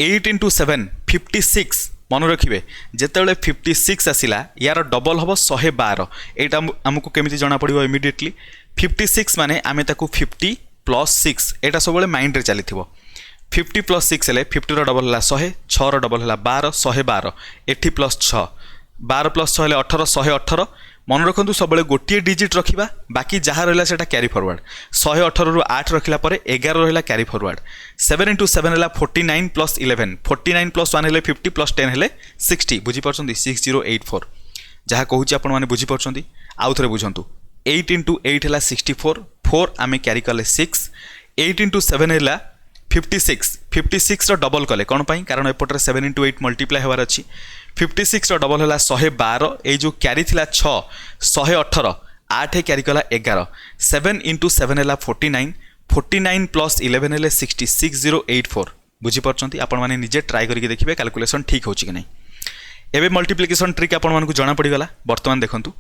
8 इंटू 7 56 मन रखिबे जेतेबेले 56 आसिला यार डबल हबो 112 एटा हमकु केमिति जणा पड़िबो इमीडिएटली 56 माने आमे ताकू 50 प्लस 6 एटा सबले माइंड रे चली थिबो 50 प्लस 6 हेले 50 रो डबल हला 100 6 रो डबल हला 12 112 एठी प्लस 6 12 प्लस 6 हेले 18 118 मन रखु सब गोटे डिजिट रखा बाकी जहाँ रहा है कैरी फॉरवर्ड 118 रु 8 रखला 11 रहा कैरी फॉरवर्ड 7 इंटू 7 है 49 प्लस 11 49 प्लस 1 है 50 प्लस 10 है 60 बुझीपार 6084 जहाँ कहूँ आपने बुझीपार आउ थे बुझंतु 8 इंटू 8 है 64 4 आम कैरी कले 6 8 इंटू 7 है 56 56 डबल कले कौन पाई कारण एपटे 7 इंटू 8 मल्टीप्लाई होवार अच्छी 56 रो डबल है 112 ये जो क्यारी थिला 6 118 8 क्यारी कला 11 7 इंटू 7 है 49 49 प्लस 11 है 66084 बुझीपारछंती आपण माने निजे ट्राई करके देखिबे कैलकुलेशन ठीक होची कि नहीं। एबे मल्टीप्लिकेशन ट्रिक आपण मानकु जणा पड़ी गला। वर्तमान देखंतु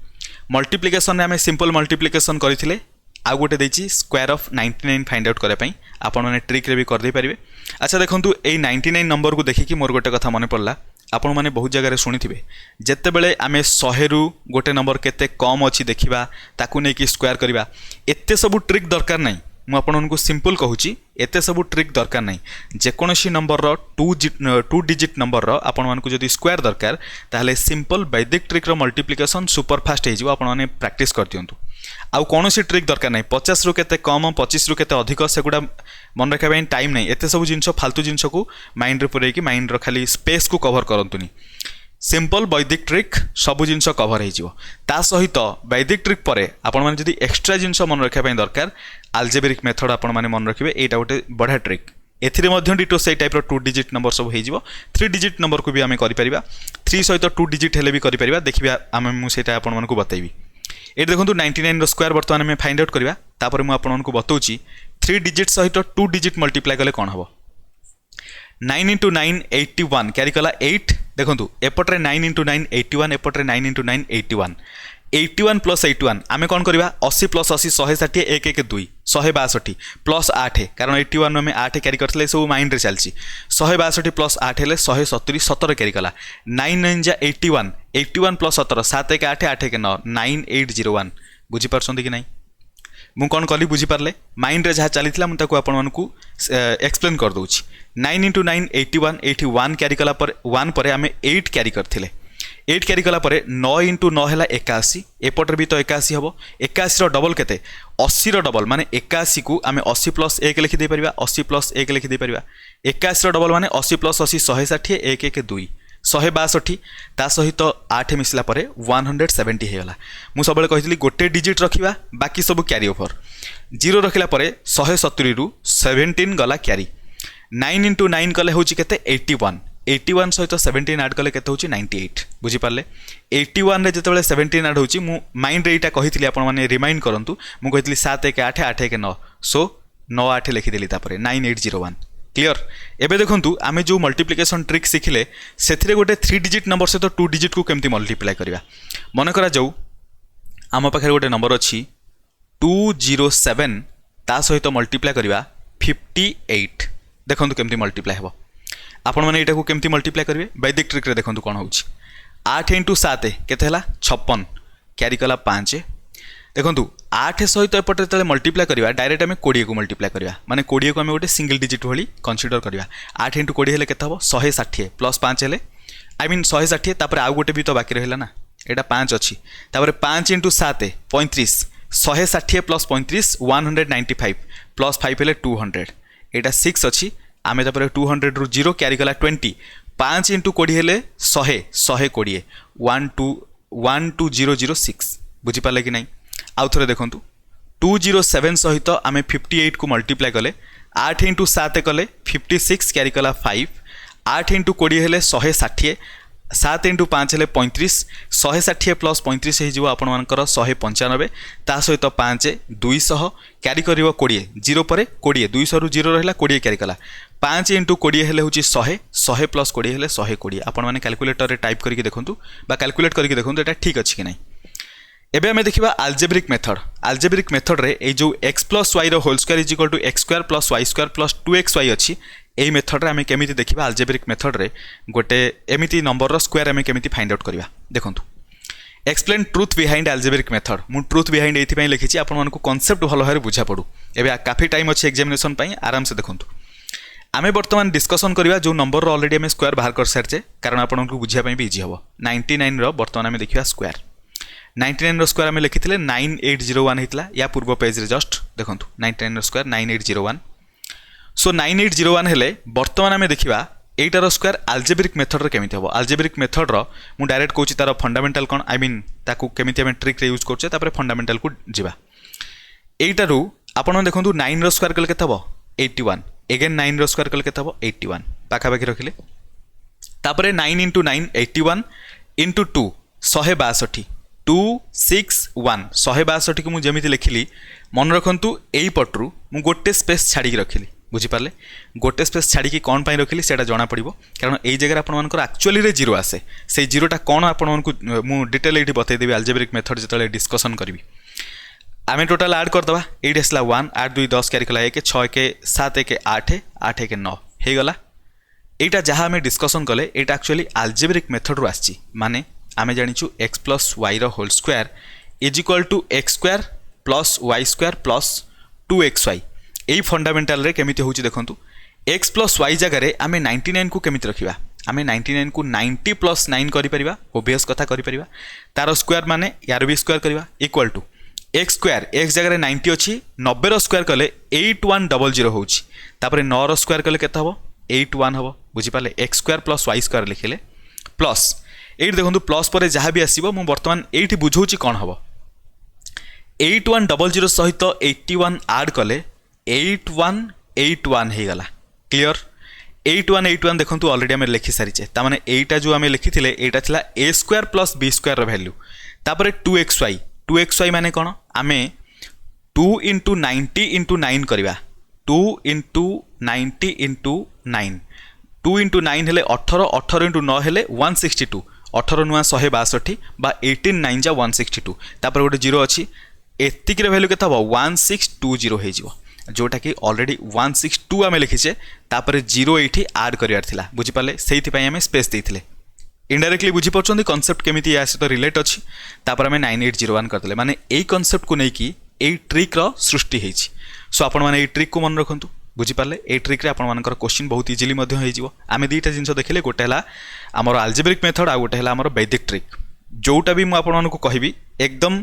मल्टीप्लिकेशन रे हमें सिंपल मल्टीप्लिकेशन करथिले आ गोटे देछि स्क्वायर ऑफ 99 फाइंड आउट करे पई आपण माने ट्रिक रे भी कर दे परिबे। अच्छा देखंतु ए 99 नंबर को देखि कि मोर गोटे कथा मने पड़ला आपण माने बहुत जगह शुणिथिबे जेते बेले आमे 100 रु गोटे नंबर केते कम अछि देखिबा ताकू नै कि स्क्वायर करबा एत्ते सब ट्रिक दरकार नै। मु आपनको सिंपल कहूची एते सब ट्रिक दरकार नहीं। जेकोसी नंबर रो टू डिजिट नंबर रो आपण मानकु जदी स्क्वायर दरकार ताहले सिंपल वैदिक ट्रिक रो मल्टीप्लिकेशन सुपर फास्ट हे जिवो आपण माने प्रैक्टिस कर दियंतु। आउ कोनोसी ट्रिक दरकार नहीं 50 रु केते कम 25 रु केते अधिक सेगुडा मन रखा पई टाइम नहीं। एते सब जिंस फालतू जिंस को माइंड रे पुरै कि माइंड रो खाली स्पेस को कवर करंतुनी। सिंपल वैदिक ट्रिक सबु जिंस कवर हो जिवो। ता सहित वैदिक ट्रिक परे आपण माने जदी एक्स्ट्रा जिंस मन रखा पई दरकार आल्जेब्रिक मेथड आपण माने मन रखिबे एटा गोटे बढ़िया ट्रिक। एथिरे मध्य डिटो से टाइप रो 2 डिजिट नंबर सब हो जिवो। 3 डिजिट नंबर को भी आमे करि परिबा 3 सहित 2 डिजिट हेले भी करि परिबा देखिबा आमे मु सेटा आपण मानकु बताइबी। एट देखंतु 99 रो स्क्वायर वर्तमान आमे फाइंड आउट करबा तापर मु आपण मानकु बतौची 3 डिजिट सहित 2 डिजिट मल्टीप्लाई कले कोन हबो 9 इंटू 9 81 क्यारी कला 8 देखंतु एपटरे 9 इंटू 9 81 एपटरे 9 इंटू 9 81 81 प्लस 81 आमे कौन करवा 80 प्लस 80 160 1 1 2 162 प्लस 8 कारण 81 में 8 क्यारी करथिले सब माइंड रे चलची 162 प्लस 8 हेले 170 17 क्यारी कला 9 9 जा 81 81 प्लस 17 7 1 8 8 1 9 9801 बुझी परछंती कि नहीं। मु कौन कली बुझी पारले माइंड रे जहाँ चलीथिला मु ताको आपण मानकु एक्सप्लेन कर दूची 9 इंटू 9 81 81 क्यारी कला पर 1 पर आमे 8 क्यारी करथिले 8 क्यारी कला परे 9 इंटू 9 है 81 एपटर भी तो 81 हम 81 रो डबल केते 80 रो डबल माने 81 को आमे 80 प्लस 1 लिखि दे परिबा 80 प्लस 1 लिखि दे परिबा 81 रो डबल माने 80 प्लस 80 160 1 1 2 162 ता सहित 8 मिसला परे 170 हे गला। मु सबले कहितली गोटे डिजिट रखिबा बाकी सब क्यारी ओवर 0 रखिला परे 170 रु 17 गला क्यारी 9 इंटू 9 कले होची केते 81 सहित 17 ऐड कले केते होची 98 बुझी पारले 81 रे जेतेबेले 17 ऐड होची मु माइंड रे एटा कहितली आपण माने रिमाइंड करंतु मु कहितली 7 1 8 8 1 9 सो 9 8 लिखि देली तापरे 9801 क्लियर। एबे देखंतु आमे जो मल्टीप्लिकेशन ट्रिक सिखिले सेथिरे गोटे 3 डिजिट नंबर सहित 2 डिजिट को केमती मल्टीप्लाई करबा मन करा जाऊ आम पाखे गोटे नंबर अछि 207 ता सहित मल्टीप्लाई करबा 58 देखंतु केमती मल्टीप्लाई हेबो आपण माने एटा को केमती मल्टीप्लाई करिवे वैदिक ट्रिक रे देखंतु कोन होउची 8 इंटू 7 केते हला 56 क्यारी कला 5 देखंतु 8 सहित एपटे तले मल्टीप्लाई करिवा डायरेक्ट हमें 20 को मल्टीप्लाई करिवा माने 20 को हमें गोटे सिंगल डिजिट भली कंसीडर करिवा 8 इंटू 20 हेले केते हबो 160 प्लस 5 हेले आई मीन 160 तापर आउ गोटे भी तो बाकी रहला ना एटा 5 अछि तापर 5 इंटू 7 35 160 प्लस 35 195 प्लस 5 हेले 200 एटा 6 अछि आमे तापर 200 रु 0 क्यारी कला 20 5 इंटू 20 हेले 100 120 12006 बुझी पाले कि नहीं। आउ थरे देखंतु 207 सहित आमे 58 को मल्टीप्लाई कले 8 इंटू 7 कले 56 क्यारी कला 5 8 इंटू 20 हेले 160 7 इंटू 5 हेले 35 160 प्लस 35 हे जिवो आपण मानकर 195 ता सहित 5 200 क्यारी करिवो 20 0 परे 20 200 रु 0 रहला 20 क्यारी कला 5 इंटू 20 हेले होची 100 100 प्लस 20 हेले 120 आपण माने कैलकुलेटर रे टाइप करके देखंतु बा कैलकुलेट करके देखंतु एटा ठीक अछि कि नहीं। एबे हमें देखिबा आल्जेब्रिक मेथड रे ए जो x प्लस y रो whole square is equal to x square plus y square plus 2xy अछि एई मेथड रे हमें केमिति देखिबा आल्जेब्रिक मेथड रे गोटे एमिति नंबर रो स्क्वायर हमें केमिति फाइंड आउट करबा देखंतु explain truth behind algebraic method मु ट्रुथ बिहाइंड एथि पई लिखिछि आपण मानको कांसेप्ट भलो भाबरे बुझा पडू एबे काफी टाइम अछि एग्जामिनेशन पई आराम से देखंतु आमे वर्तमान डिस्कशन करबा जो नंबर रो ऑलरेडी हमें स्क्वायर बाहर कर सारचे कारण आपण मानको बुझिया पई भी इजी हबो 99 रो वर्तमान हमें देखिबा स्क्वायर 99 रो स्क्वायर हमें लिखिथिले 9801 हितला या पूर्व पेज रे जस्ट देखंतु 99 रो स्क्वायर 9801 सो 9801 हेले वर्तमान हमें देखिबा एटार स्क्वायर आल्जेब्रिक मेथड रे केमिति हबो आल्जेब्रिक मेथड रो मु डायरेक्ट कहूची तार फंडामेंटल कोन आई मीन ताकू केमिति हमें ट्रिक रे यूज करछे तापर फंडामेंटल को जिबा एटारू आपण देखंतु 9 रो स्क्वायर कल केते हबो 81 अगेन 9 रो स्क्वायर कल केते हबो 81 पाखा बाकी रखिले तापर 9 इंटू 9 81 इंटू 2 162 261 162 को मुझे जमी लिखिली मन रखु यही पटरू मु गोटे स्पेस छाड़ी रखिली बुझीपारे गोटे स्पेस छाड़ी कौन पर रखिली से जना पड़ो कारण यही जगह आप एक्चुअली जीरो आसे से जीरोटा कौन आपको डिटेल ये बतईदेवी आल्जेब्रिक मेथड जो डिस्कसन करी आम टोटाल आड करदे ये आसला 1 8 2 10 क्यारी कला 1 6 1 7 1 8 8 1 9 हो गला यहाँ जहाँ आम डिस्कसन कले यहाँ एक्चुअली आल्जेब्रिक मेथड रू आसी माने आम जाचु एक्स प्लस वाई रोल square is equal to x square plus y square plus 2xy यही फंडामेंटाल केमी हूँ देखूँ एक्स प्लस वाई जगार आम 99 को केमी रखा आम 99 को 90 प्लस 9 कर ओबियस कथा कर तार स्क्वायर माने यार भी स्क्वायर करवा equal to x square X जगह 90 अच्छी 90 स्क्वायर कले 8100 होपर 9 स्क्वायर कले के हम 81 हम बुझीपारे x square plus y square लिखिले प्लस ये देखो प्लस पर जहाँ भी आसो मुझे बर्तमान ये बुझाऊँ कौन हम 8100 सहित 81 आड कले 8181 हो गला क्लीयर 8181 देखो ऑलरेडी आम लिखि सारीचे ताने यहीटा जो आम लिखी यहाँ था A square plus B square value तापर 2xy माने कौन आम 2 इंटू 90 इंटू 9 करवा 2 इंटू 90 इंटू 9 2 इंटू 9 हेले 18 18 इंटू 9 हेले 162 18 नुआ 162 बा 18 9 जा 162 तापर गोटे जीरो अच्छी एतिक वैल्यू के 1620 हो जोटा कि ऑलरेडी 162 आम लिखीचे तापर जीरो ये आड करार बुझीपारे से आम स्पेस देते इनडायरेक्टली बुझीपार कनसेप्ट केमी या सहित रिलेट अच्छी तापर आम 9801 करदे माने यही कनसेप्ट को लेकिन यही ट्रिक्र सृष्टि होती सो आपण मैंने ट्रिक को मन रखु बुझीपारे ये ट्रिक्रे आपर क्वेश्चन बहुत इजिली आम दुईटा जिन देखिले गोटे है आमर आल्जेब्रिक मेथड आ गोटे है आमर वैदिक ट्रिक जोटा भी मुझे कहबी एकदम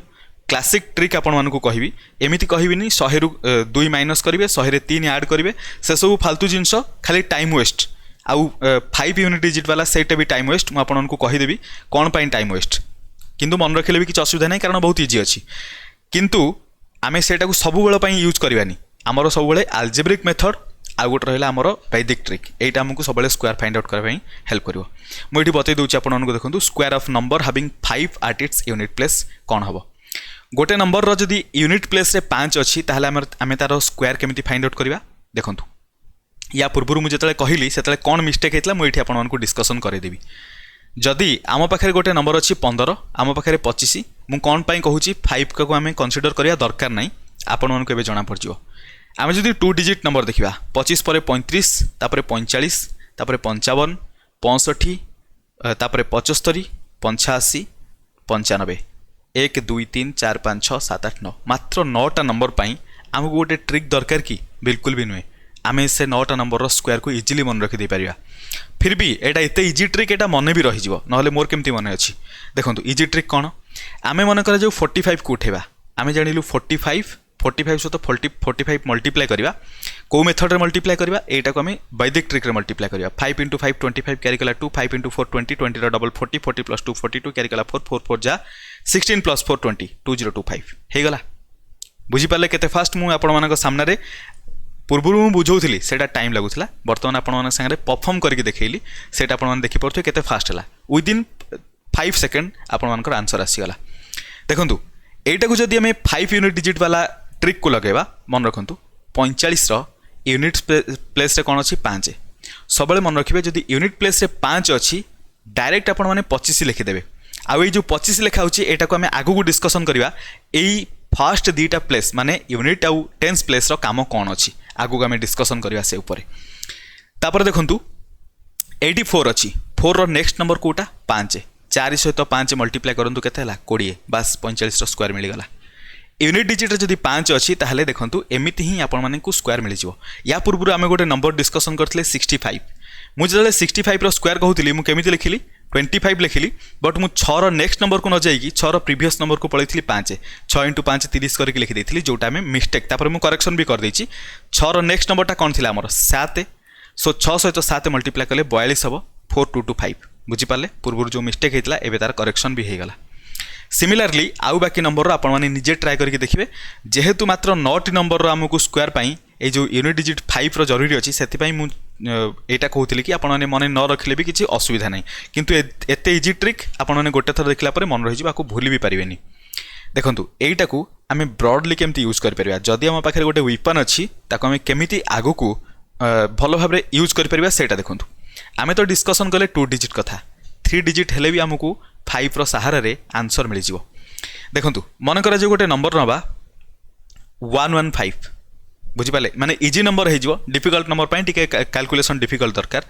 क्लासिक ट्रिक आपण मानक कहबी एमती कहबिनी 100 रु 2 माइनस करेंगे 100 रे 3 आड करेंगे से सब फालतू जिनस खाली टाइम वेस्ट आउ 5 यूनिट डिजिट वाला सेटा भी टाइम वेस्ट मुझे आपको कहीदेवी कौन पाई टाइम वेस्ट किंतु मन रखिले भी किसी असुविधा नहीं कारण बहुत इजी अच्छी किंतु आम सेटा सब बेल यूज करवानी आमर सब आल्जेब्रिक मेथड आ गोटे रहा आमर वैदिक ट्रिक यहाँ आमको सब स्क्वायर फाइंड आउट करने हेल्प कर मुझे बतई दूसरी आपको देखो square of number having 5 at its unit place कौन हम गोटे नंबर रो जदि यूनिट प्लेस रे 5 अच्छी ताहले आम तार स्क्वायर केमिति फाइंड आउट करवा देखूँ या पूर्व मुझे जो कहली से कौन मिस्टेक होता मुझे आपको डिस्कसन करदेवी जदि आम पाखे गोटे नंबर अच्छी 15 आम पाखे 25 मु कौन पाई कहूँ 5 को आम कनसीडर करवा दरकार नहीं आपण मानक जना पड़ आम जदि 2 डिजिट नंबर देखा 25 पर 35 तापर 45 तापर 55 65 तापर 75 85 95 1 2 3 4 5 6 7 8 9 मात्र 9टा नंबर पाई आमको गोटे ट्रिक दरकार कि बिल्कुल भी नुहे आम से 9टा नंबर स्क्वायर को इजिली मन रखी पारिबा फिर भी एटा एते इजी ट्रिक एटा मन भी रही ना मोर केमती मन अच्छी देखो इजी ट्रिक कौन आम मन कर जो 45 को उठेबा आम जानिलु 45 सहित 45 मल्टीप्लाई करवा कौ मेथड रे मल्टीप्लाई करवा एटा को आम वैदिक ट्रिक रे मल्टीप्लाई करवा 5 इंटू 5 25 क्यारी कला 2 5 इंटू 4 20 20 डबल 40 40 प्लस 2 42 क्यारी कला 4 4 4 जा 16 प्लस 4 20 2025 हो गला बुझीपारे केते फास्ट मुझे आपण सामने पूर्व मुझे बुझाऊली से टाइम लगुला बर्तमान आपण सागर परफॉर्म करके देखली से देखिपे केते फास्ट है विदिन 5 सेकेंड आपण आंसर आसीगला देखूँ यहीटा को जब आम 5 यूनिट डिजिट वाला ट्रिक को लगेगा मन रखु 45 यूनिट प्लेस रे कौन अच्छी 5 सब मन रखिए जब यूनिट प्लेस रे 5 अच्छी डायरेक्ट आपण मैंने 25 लिखिदेवे आउ ये जो 25 लिखा यहाँ को आम आग को डिस्कसन करवा यही फास्ट दुईटा प्लेस माने यूनिट आउ टेंस प्लेस रो काम कौन अच्छी आग को आम डिस्कसन करवा से ऊपर तापर देखु 84 अच्छी 4 रो नेक्स्ट नंबर कोटा 5 4 सहित 5 मल्टीप्लाई करूँ के 20 बास 45 स्क्वायर मिलगला यूनिट डिजिट जब 5 अच्छी ताहले देखंतु एमिति ही आपण माने को स्क्वायर मिल जिवो या पूर्व आम गोटे नंबर डिस्कसन करथिले 65 मुझे जो 65 रो स्क्वायर कहूली मुझे केमिति लिखिली 25 लिखिली बट मु 6 रो नेक्स्ट नंबर को न जाइकी 6 रो प्रीवियस नंबर को पळैथिली 5 6 इंटू 5 30 करके लिखि देथिली जोटा में मिस्टेक तापर मु करेक्शन भी कर देछि 6 रो नेक्स्ट नंबरटा कोन थिला हमर 7 सो 6 सहित 7 मल्टीप्लाई कले 42 हबो 4225 बुझी पाले पूर्व जो मिस्टेक होता एबे तार करेक्शन भी होगला सिमिलरली आउ बाकी नंबर आपण मैंने निजे ट्राए करके देखिए जेहेतु मात्र 9टी नंबर आमको स्क्वायर पाई ये जो यूनिट डिजिट 5 रो जरूरी अच्छी से एटा कहूली कि आपने मन न रखिले भी किसी असुविधा नहीं किंतु एते इजी ट्रिक आपने गोटे थर देखला पर मन रही आपको भूली भी पारे देखो यहीटा को आम ब्रॉडली केमती यूज करें जदि आम पाखे गोटे वेपन अच्छी आम केमी आग को भल भाव यूज करें से देखूँ आम तो डिस्कसन कले 2 डिजिट कथा 3 डिजिट हेले भी आमको 5 रो सहारे आंसर मिल जाव देखो मन कर गोटे नंबर नवा 115 बुझिपारे माने इजी नंबर हो difficult number T calculation difficult दरकार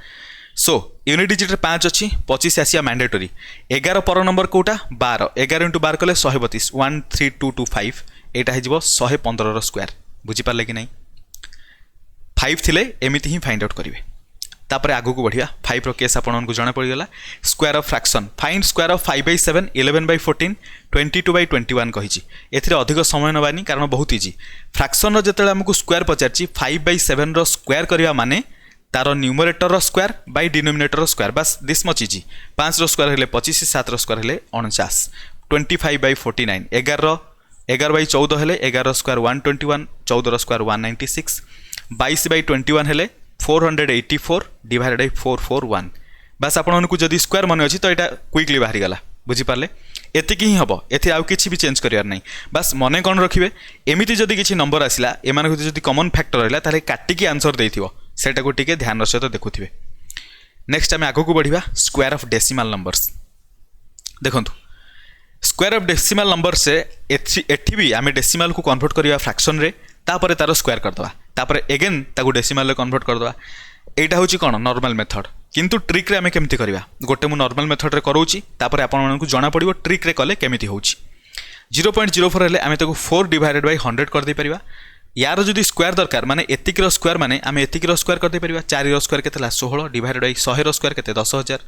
सो यूनिट डिजिट 5 अच्छी 25 आसिया मैंडेटरी 11 पर नंबर कोटा 12 11 × 12 कले 132 13225 एटा हो 115 स्क्वायर बुझिपारे कि नहीं 5 थिले एमिति ही फाइंड आउट करेंगे तापर आगू को बढ़िया 5 रो केस आपको जना पड़गला square of fraction find square of 5/7 11/14 22/21 कही एथिरे अधिक समय नबानी कारण बहुत इजी फ्रैक्शन रो जतले हमको स्क्वायर पचारची 5/7 रो स्क्वायर करबा माने तार न्यूमरेटर रो स्क्वायर बाय डिनोमिनेटर रो स्क्वायर बस दिस मच इजी 5 रो स्क्वायर हेले 25 7 रो स्क्वायर हेले 49 25/49 11/14 हेले 11 रो स्क्वायर 121 14 रो स्क्वायर 196 22/21 हेले 484 डिवाइडेड बाय 441 बस आपको जदि स्क्वायर मन अच्छी तो यहाँ क्विकली बाहरी गला बुझीपारे एतिक ही हम एथि आउ किसी भी चेंज करार नहीं बस मन कौन रखिए एमती जदि किसी नंबर आसला एम जदि कमन फैक्टर रहा ताले काटिकी आंसर देथिबो सेटा को टिके ध्यान सहित देखुथिबे नेक्स्ट आम आगू को बढ़िया स्क्वायर ऑफ डेसिमल नंबर्स देखो स्क्वायर ऑफ डेसिमल नंबर से एठी भी आम डेसिमल को कन्वर्ट करवा फ्रैक्शन रे तापर तार स्क्वायर करदवा तापर एगेन ताको डेसिमल रे कन्वर्ट करदवा एटा होची कोन नॉर्मल मेथड किंतु ट्रिक रे आमे केमती करबा गोटे मु नॉर्मल मेथड रे करूची तापर आपन मानकु जाना पड़िबो ट्रिक रे कले केमिति होची 0.04 हेले आमे ताको 4 डिवाइडेड बाय 100 कर दे परिबा यार जदि स्क्वायर दरकार माने एतिक रो स्क्वायर माने आमे एतिक रो स्क्वायर कर दे परिबा 4 रो स्क्वायर केतेला 16 डिवाइडेड बाय 100 रो स्क्वायर केते 10000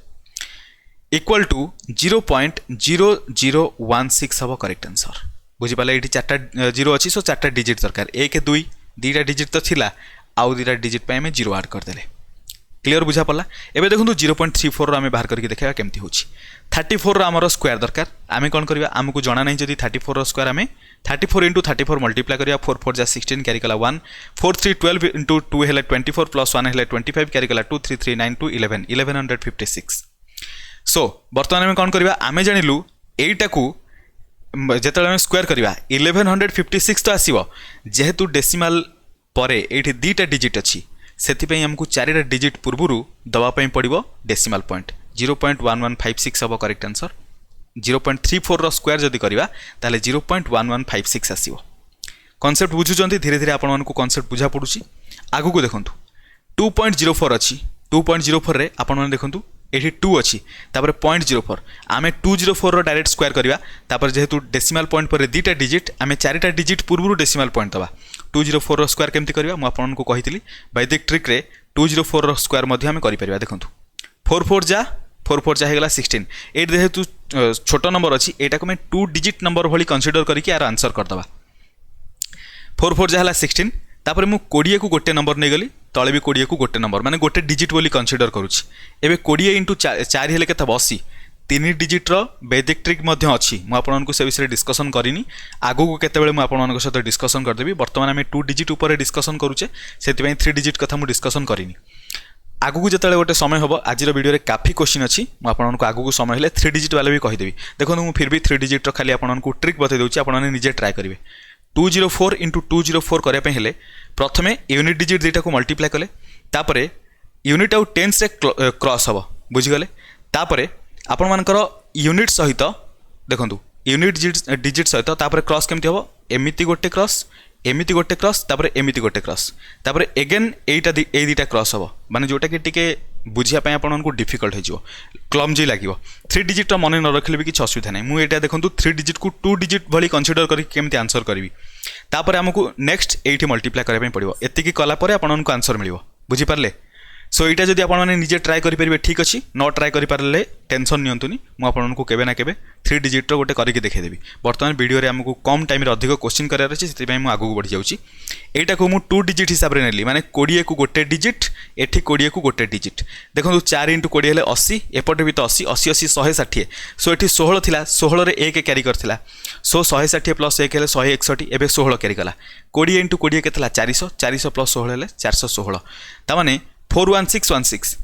इक्वल टू 0.0016 हबो करेक्ट आंसर बुझी पाले एठी 4टा जीरो अछि सो 4टा डिजिट दरकार 1 2 2टा डिजिट तो थिला आउ 2टा डिजिट पे आमे 0 ऐड कर देले क्लियर बुझा पड़ला एबे देखंतु 0.34 रो आमे बाहर करके देखा केमती होची 34 रो हमरो स्क्वायर दरकार आमे कोन करबा हमकु जाना नहीं जदी 34 रो स्क्वायर आमे 34 * 34 मल्टीप्लाई करिया 4 4 जा 16 कैरी कला 1 4 3 12 * 2 हेले 24 + 1 हेले 25 कैरी कला 2 3 3 9 2 11 1156 सो वर्तमान आमे कोन करबा आमे जानिलु एटा को जेतले आमे स्क्वायर करबा 1156 तो आसीबो जेहेतु डेसिमल परे एठी 2टा डिजिट अछि सेथिपई हमकु 4टा डिजिट पूर्वरु दबा पई पड़िबो डेसिमल पॉइंट 0.1156 हबो करेक्ट आंसर 0.34 रो स्क्वायर जदि करबा ताले 0.1156 आसीबो कांसेप्ट बुझुचंती धीरे धीरे आपण मानकु कांसेप्ट बुझा पडुची आगु को देखंतु 2.04 अछि 2.04 रे आपण माने देखंतु एठी 2 अछि तापर 0.04 आमे 204 रो डायरेक्ट स्क्वायर करबा तापर जेहेतु डेसिमल पॉइंट पर 2टा डिजिट आमे 4टा डिजिट पूर्वरु डेसिमल पॉइंट दबा 204 रो स्क्वायर केमती करबा म आपन को कहितली वैदिक ट्रिक रे 204 रो स्क्वायर मध्ये आमे करि परिबा देखंतु 4 4 जा हेगला 16 एट जेहेतु छोट नंबर अछि एटा को मैं 2 डिजिट नंबर भली कंसीडर करी कि यार आंसर कर दबा 4 4 जा हला 16 तापर मु 20 को गोटे नंबर नै गली तळे भी 20 को गोटे नंबर माने गोटे डिजिट बोली कंसीडर करूछि एबे 20 * 4 हेले केता 80 3 डिजिट रो वैदिक ट्रिक मध्ये अछि मु आपन को से विषय डिस्कशन करिनी आगो को केते बेले मु आपन को साथ डिस्कशन कर देबी वर्तमान हमें 2 डिजिट ऊपर डिस्कशन करूचे सेति पई 3 डिजिट कथा मु डिस्कशन करिनी आगु को जतले गोटे समय होबो आज रो वीडियो रे काफी क्वेश्चन अछि मु आपन को आगु को समय हेले 3 डिजिट वाला भी कहि देबी देखो मु फिर भी 3 डिजिट रो खाली आपन को ट्रिक बते दोछि आपन ने निजे ट्राई करिवे 204 * 204 करे पे हेले प्रथमे यूनिट डिजिट देटा को मल्टीप्लाई कले तापरे यूनिट आउ टेंस रे क्रॉस हबो बुझि गले तापरे आपण मानकर यूनिट सहित देखंतु यूनिट डिजिट सहित तापरे क्रॉस केमती हबो एमिति गोटे क्रॉस तापरे एमिति गोटे क्रॉस तापरे अगेन एटा दुटा क्रॉस हबो माने जोटा कि टिके बुझिया पय आपण को डिफिकल्ट हे जिवो क्लमजी लागिवो 3 डिजिट रो मन न रखले भी किछ असुविधा नै मु एटा देखंतु 3 डिजिट को 2 डिजिट भली कंसीडर करी केमती आंसर करबी तापरे हमकु नेक्स्ट एठी मल्टीप्लाई करे पय पड़िवो एतिकी कला परे आपण को आंसर मिलिवो बुझि पारले सो एटा जदि आपण माने निजे ट्राई करि परिबे ठीक अछि न ट्राई करि पारले टेंशन नियंतुनी मु आपण को केबे ना केबे 3 डिजिट रो गोटे करिके देखे देबी वर्तमान वीडियो रे हमकु कम टाइम रे अधिक क्वेश्चन करार अछि सेति पय मु आगु बढ़ि जाउची एटा को मु 2 डिजिट हिसाब रे नेली माने 20 को गोटे डिजिट एठी 20 को गोटे डिजिट देखो 4 * 20 हेले 80 एपटे भी तो 80 80 80 160 सो एठी 16 थिला 16 रे 1 कैरी करथिला सो 160 + 1 हेले 161 एबे 16 कैरी कला 20 * 20 केतला 400 400 + 16 हेले 416 ता माने 41616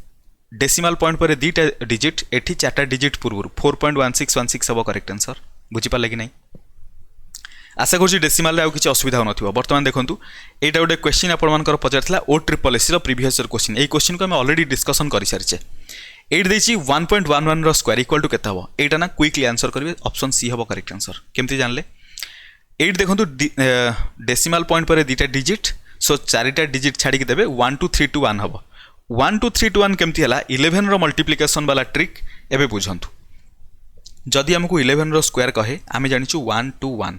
डेसिमाल पॉइंट पर दीटा डिजिट एठी चारटा डिजिट पूर्व 4.1616 हम करेक्ट आंसर बुझीपारे कि नहीं आशा करूँ डेसिमाल आउ किसी असुविधा हो बर्तमान देखूँ यहाँ गोटे क्वेश्चन आपर पचार ओ ट्रिपल एस प्रीवियस क्वेश्चन यही क्वेश्चन को आम अलरेडी डिस्कसन कर सारी ये 1.11 स्क्वायर इक्वल टू केते हम यहाँ ना क्विकली आंसर करेंगे ऑप्शन सी हम करेक्ट आंसर केमती जानले ये देखो डेसिमाल पॉइंट पर दीटा डिजिट सो चारिटा डिजिट छाड़ी देवे 1 2 3 2 1 हम 1 2 3 2 1 केमती है 11 रो मल्टीप्लिकेशन वाला ट्रिक एबे बुझंतु जदि हमको 11 रो स्क्वायर कहे आमे जानिछु 1 2 1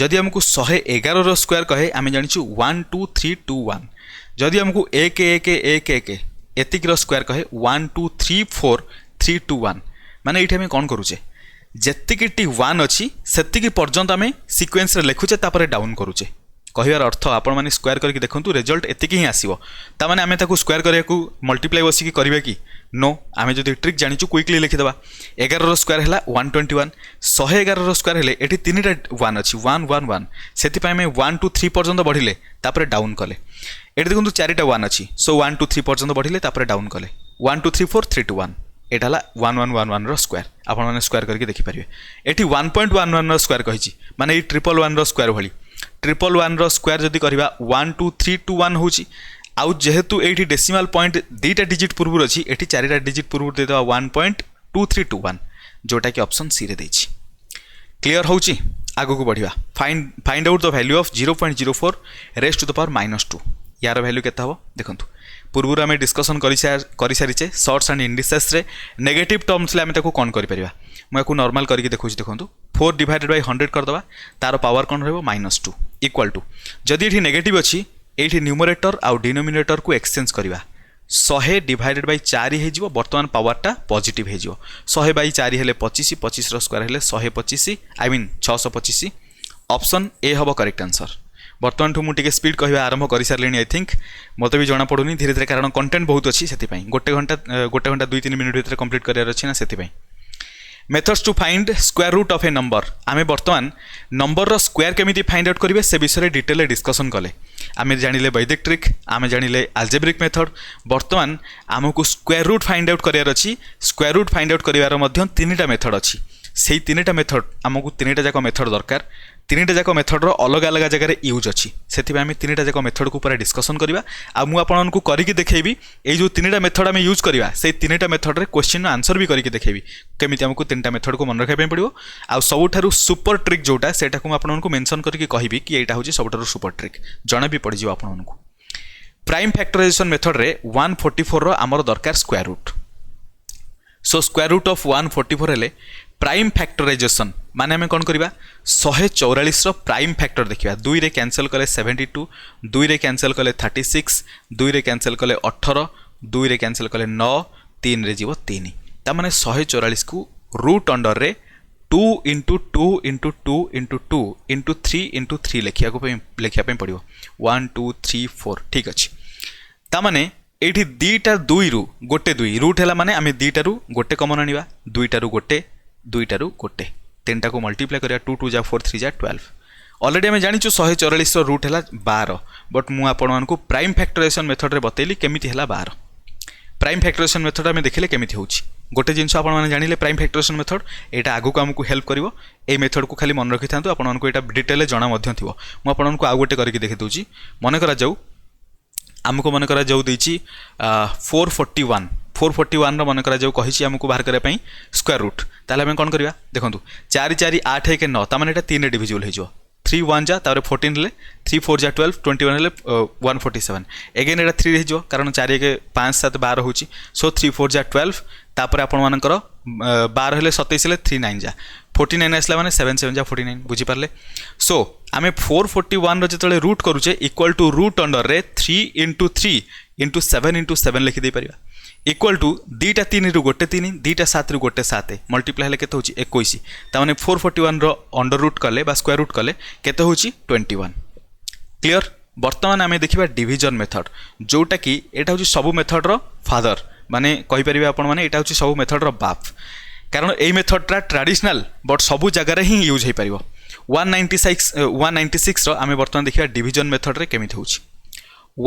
जदि हमको 111 रो स्क्वायर कहे आमे जानिछु 1 2 3 2 1 जदि हमको 1 1 1 1 एतिक रो स्क्वायर कहे 1 2 3 4 3 2 1 माने एठी हम कोन करूचे जेतिकी टी 1 अछि सेतिकी पर्यंत आमे सीक्वेंस रे लिखुचे तापर डाउन करूचे कहबार अर्थ आपण माने स्क्वायर करके देखंतु रिजल्ट एतिकी ही आसीबो ता माने आमे ताकू स्क्वायर करिया को मल्टीप्लाई बसिकी करबे कि नो आमे जदि ट्रिक जानिचु क्विकली लिखि देबा 11 रो स्क्वायर हैला 121 111 रो स्क्वायर हैले एठी तीनटा 1 अछि 1 1 1 सेति पय आमे 1 2 3 पर्यंत बढ़िले तापर डाउन कले एठी देखंतु चारिटा 1 अछि सो 1 2 3 पर्यंत बढ़िले तापर डाउन कले 1 2 3 4 3 2 1 एटा ला 1111 रो स्क्वायर आपण माने स्क्वायर करके देखि परिबे एठी 1.11 रो स्क्वायर कहिछि माने ई 111 रो स्क्वायर भली 111 रो स्क्वायर जदि करबा 1 2 3 2 1 होछि आउ जेहेतु एठी डेसिमल पॉइंट दीटा डिजिट पूर्व अछि एठी चारिटा डिजिट पूर्व दे देबा 1.2321 जोटा कि ऑप्शन सी रे दैछि क्लियर होछि आगो को बढ़िया find out the value of 0.04 raise to the power -2 यार वैल्यू केता हो देखंतु पूर्व आम डिस्कसन कर सारीचे शॉर्ट्स एंड इंडिसेस रे नेगेटिव टर्म्स आम कौन कर मुझे नॉर्मल करके देखो देखो 4 डिवाइडेड बाय 100 करदे तार पावर कौन रहिबो -2 इक्वल टू जदि ये नेगेटिव अच्छी ये न्यूमरेटर आउ डिनोमिनेटर को एक्सचेंज करवा 100 डिवाइडेड बाय 4 हो बर्तमान पावरटा पॉजिटिव हो 100 बाय 4 हेले 25 25 रो स्क्वायर हेले 125 आई मीन 625 ऑप्शन ए हम करेक्ट आंसर बर्तमान ठू मुझे स्पीड कहवा आरंभ कर सारे आई थिंक मत भी जना पड़ूनी धीरे धीरे कारण कंटेंट बहुत अच्छी से गोटे घंटा 2-3 मिनट भीतर कंप्लीट करार अच्छी ना से methods to find square root of a number आम बर्तमान नंबर रो स्क्वायर केमिति फाइंड आउट करेंगे से विषय डिटेल डिस्कसन कले आम जानिले वैदिक ट्रिक आम जानिले आल्जेब्रिक मेथड बर्तमान आमको स्क्वायर रूट फाइंड आउट करार अच्छी स्क्वायर रूट फाइंड आउट करार तीन मेथड अच्छी से तीन मेथड आमको तीन जाक मेथड दरकार तीन जाक मेथड अलग अलग जगह यूज अच्छी से आम तीन जाक मेथड को पूरा डिस्कसन करवा आ मुझे करके देखेबी ये जो तीन मेथड आम यूज करवा से तीन मेथड रे क्वेश्चन आंसर भी करके देखेबी केमिति आमको तीन मेथड को मन रखा पड़ो आ सबुठारु सुपर ट्रिक जोटा सेटा को आपको मेंशन करके कहबी कि एटा होची सबुठारु सुपर ट्रिक जणा भी पड़ जाओ आपको प्राइम फैक्टराइजेशन मेथड रे 144 रो आमर दरकार square root so square root of 144 हेले प्राइम फैक्टराइजेशन माने हमें कौन करवा 144 रो प्राइम फैक्टर देखा 2 रे कैंसल कले 72 2 रे कैंसल कले 36 2 रे कैंसल कले 18 2 रे कैंसल कले 9 3 रे जीव 3 ता माने 144 को रूट अंडर रे 2 into 2 into 2 into 2 into 3 into 3 लिखा पड़ो 1 2 3 4 ठीक अच्छे ताने ये दीटा 2 रु गोटे 2 रूट है माने आम दीटारू गोटे कमन आनिबा दुईटारू गोटे गोटे तीनटा को मल्टीप्लाई करिया 2 2 जा 4 3 जा 12 ऑलरेडी आम जानिछु 144 रूट है 12 बट मु आपको प्राइम फैक्टराइजेशन मेथड रे बतैली केमिति है 12 प्राइम फैक्टराइजेशन मेथड आम देखिले केमिति होउछि गोटे जिनस आपण माने जानिले प्राइम फैक्टराइजेशन मेथड एटा आगु को हमकु हेल्प करिवो ए मेथड को खाली मन रखि थांतु आपण मानको एटा डिटेल जणा मध्य थिवो मु आपनको आ गोटे करके देखि दउछि मन करा जाऊ आमको मन करा जाऊ दैछि 441 रो मन करा जाऊ कहिछि आमको बाहर करे पई स्क्वायर रूट ताले हम कोन करबा देखंतु 4 4 8 1 9 ता माने एटा 3 रे डिविजिबल हे जो 3 1 जा तारे 14 ले 3 4 जा 12 21 ले 147 अगेन एटा 3 रे जो कारण 4 1 5 7 12 होची सो 3 4 जा 12 तापर आपण मानकर 12 हेले 27 ले 3 9 जा 49 आसला माने 7 7 जा 49 बुझी पारले सो आमे 441 रो जतले रूट करूचे इक्वल टू रूट अंडर रे 3 इंटू 3 इंटू 7 इंटू 7 लिखि दे परिबा इक्वल टू दीटा 3 रु गोटे 3 दीटा 7 रु गोटे 7 मल्टीप्लाई हेले केते होची 21 ता माने 441 रो अंडर रूट कले बा स्क्वायर रूट कले केते होची 21 क्लियर वर्तमान आमे देखिबा डिवीजन मेथड जोटा कि एटा होची सब मेथड रो फादर माने कहि परिबा आपण माने एटा होची सब मेथड रो बाप कारण ए मेथडटा ट्रेडिशनल बट सबु जगह रे ही यूज हे परिबो 196 रो आमे वर्तमान देखिबा डिवीजन मेथड रे केमिति होची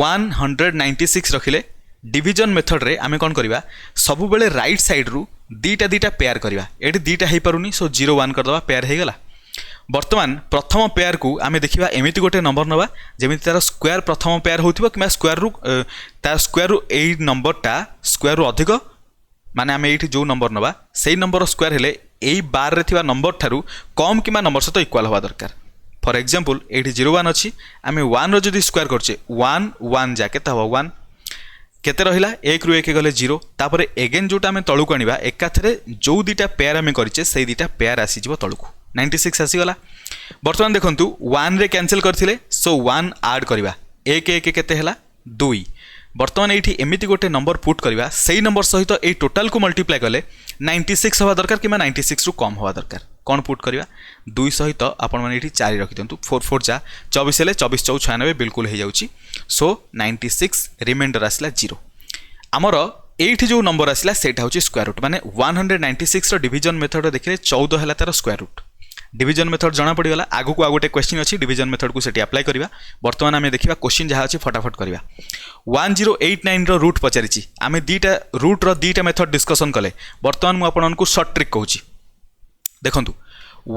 196 रखिले डिविजन मेथड रे आमे कौन करवा सब बेले राइट साइड रु दीटा पेयर करवा एटी दीटा हो पारुनी सो 0 1 करदवा पेयर हो गला वर्तमान प्रथम पेयर को आमे देखिबा एमिति गोटे नंबर नवा जेमिति तार स्क्वायर प्रथम पेयर होथिबो कि स्क्वायर रु तार स्क्वायर रु एई नंबरटा स्क्वायर रु अधिक माने आमे एठी जो नंबर नवा सेई नंबर स्क्वायर हेले एई बार रे थिबा नंबर थारु कम किमा नंबर सहित इक्वल होवा दरकार फॉर एग्जांपल एठी 0 1 अछि आमे 1 रो जदी स्क्वायर करछे 1 1 जा केते हबो 1 केते रहिला 1 रु 1 गले 0 तापर अगेन जोटा आमे तळुक आनिबा एकाथरे जो दीटा पेयर आमे करिचे सेई दीटा पेयर आसी जिवो तळुक 96 आसीगला बर्तमान देखंतु 1 रे कैंसिल करथिले सो 1 ऐड करबा 1 1 केते हला 2 बर्तमान एठी एमिति गोटे नंबर पुट करबा सेही नंबर सहित ए टोटल को मल्टीप्लाई कले 96 हवा दरकार किमा 96 रु कम हवा दरकार कोन पुट करबा 2 सहित आपण माने एठी 4 रखि दंतु 4 4 जा 24 हेले 24 4 96 बिल्कुल हे जाउची सो 96 रिमाइंडर आसला 0 हमर एठी जो नंबर आसला सेटा होची स्क्वायर रूट माने 196 रो डिवीजन मेथड देखिले 14 हला तार स्क्वायर रूट डिवीजन मेथड जाना पड़ीगला आगु को आ गोटे क्वेश्चन अच्छी डिवीजन मेथड को सेठी अप्लाई करबा वर्तमान आमे देखिबा क्वेश्चन जहा अछि फटाफट करबा 1089 रो रूट पचारिछि आमे दीटा रूट रो दीटा मेथड डिस्कशन कले वर्तमान मु आपनन को शॉर्ट ट्रिक कहूची देखंतु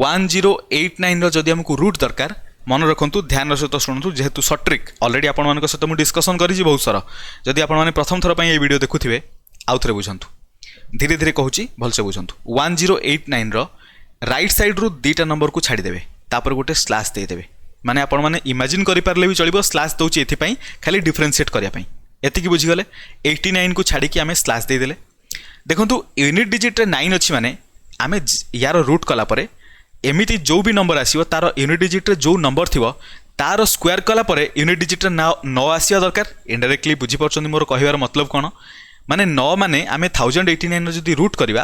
1089 रो जदी हमकु रूट दरकार मन रखंतु ध्यान सहित शुणु जेहेतु शॉर्ट ट्रिक ऑलरेडी आपण मानक सहित मु डिस्कशन करिछि बहुत सारा जदी आपण माने प्रथम थर पई ए वीडियो देखुथिबे आउथरे बुझंतु धीरे धीरे कहूची भलसे बुझंतु 1089 रो राइट साइड रु दीटा नंबर को छाड़ी देबे तापर गोटे स्लैश दे देबे माने आपण माने इमेजिन करि पारले भी चलिबो स्लैश दउची एथि पई खाली डिफरेंशिएट करिया पई एति की बुझी गले 89 को छाड़ी कि आमे स्लैश दे देले देखंतु यूनिट डिजिट रे 9 अछि माने आमे यार रूट कला परे एमिति जो भी नंबर आसीबो तार यूनिट डिजिट रे जो नंबर थिबो तार स्क्वायर कला परे यूनिट डिजिट रे न आसीया दरकार इनडायरेक्टली बुझी परछन मोर कहिवार मतलब कोन माने 9 माने आमे 1089 रो जदी रूट करबा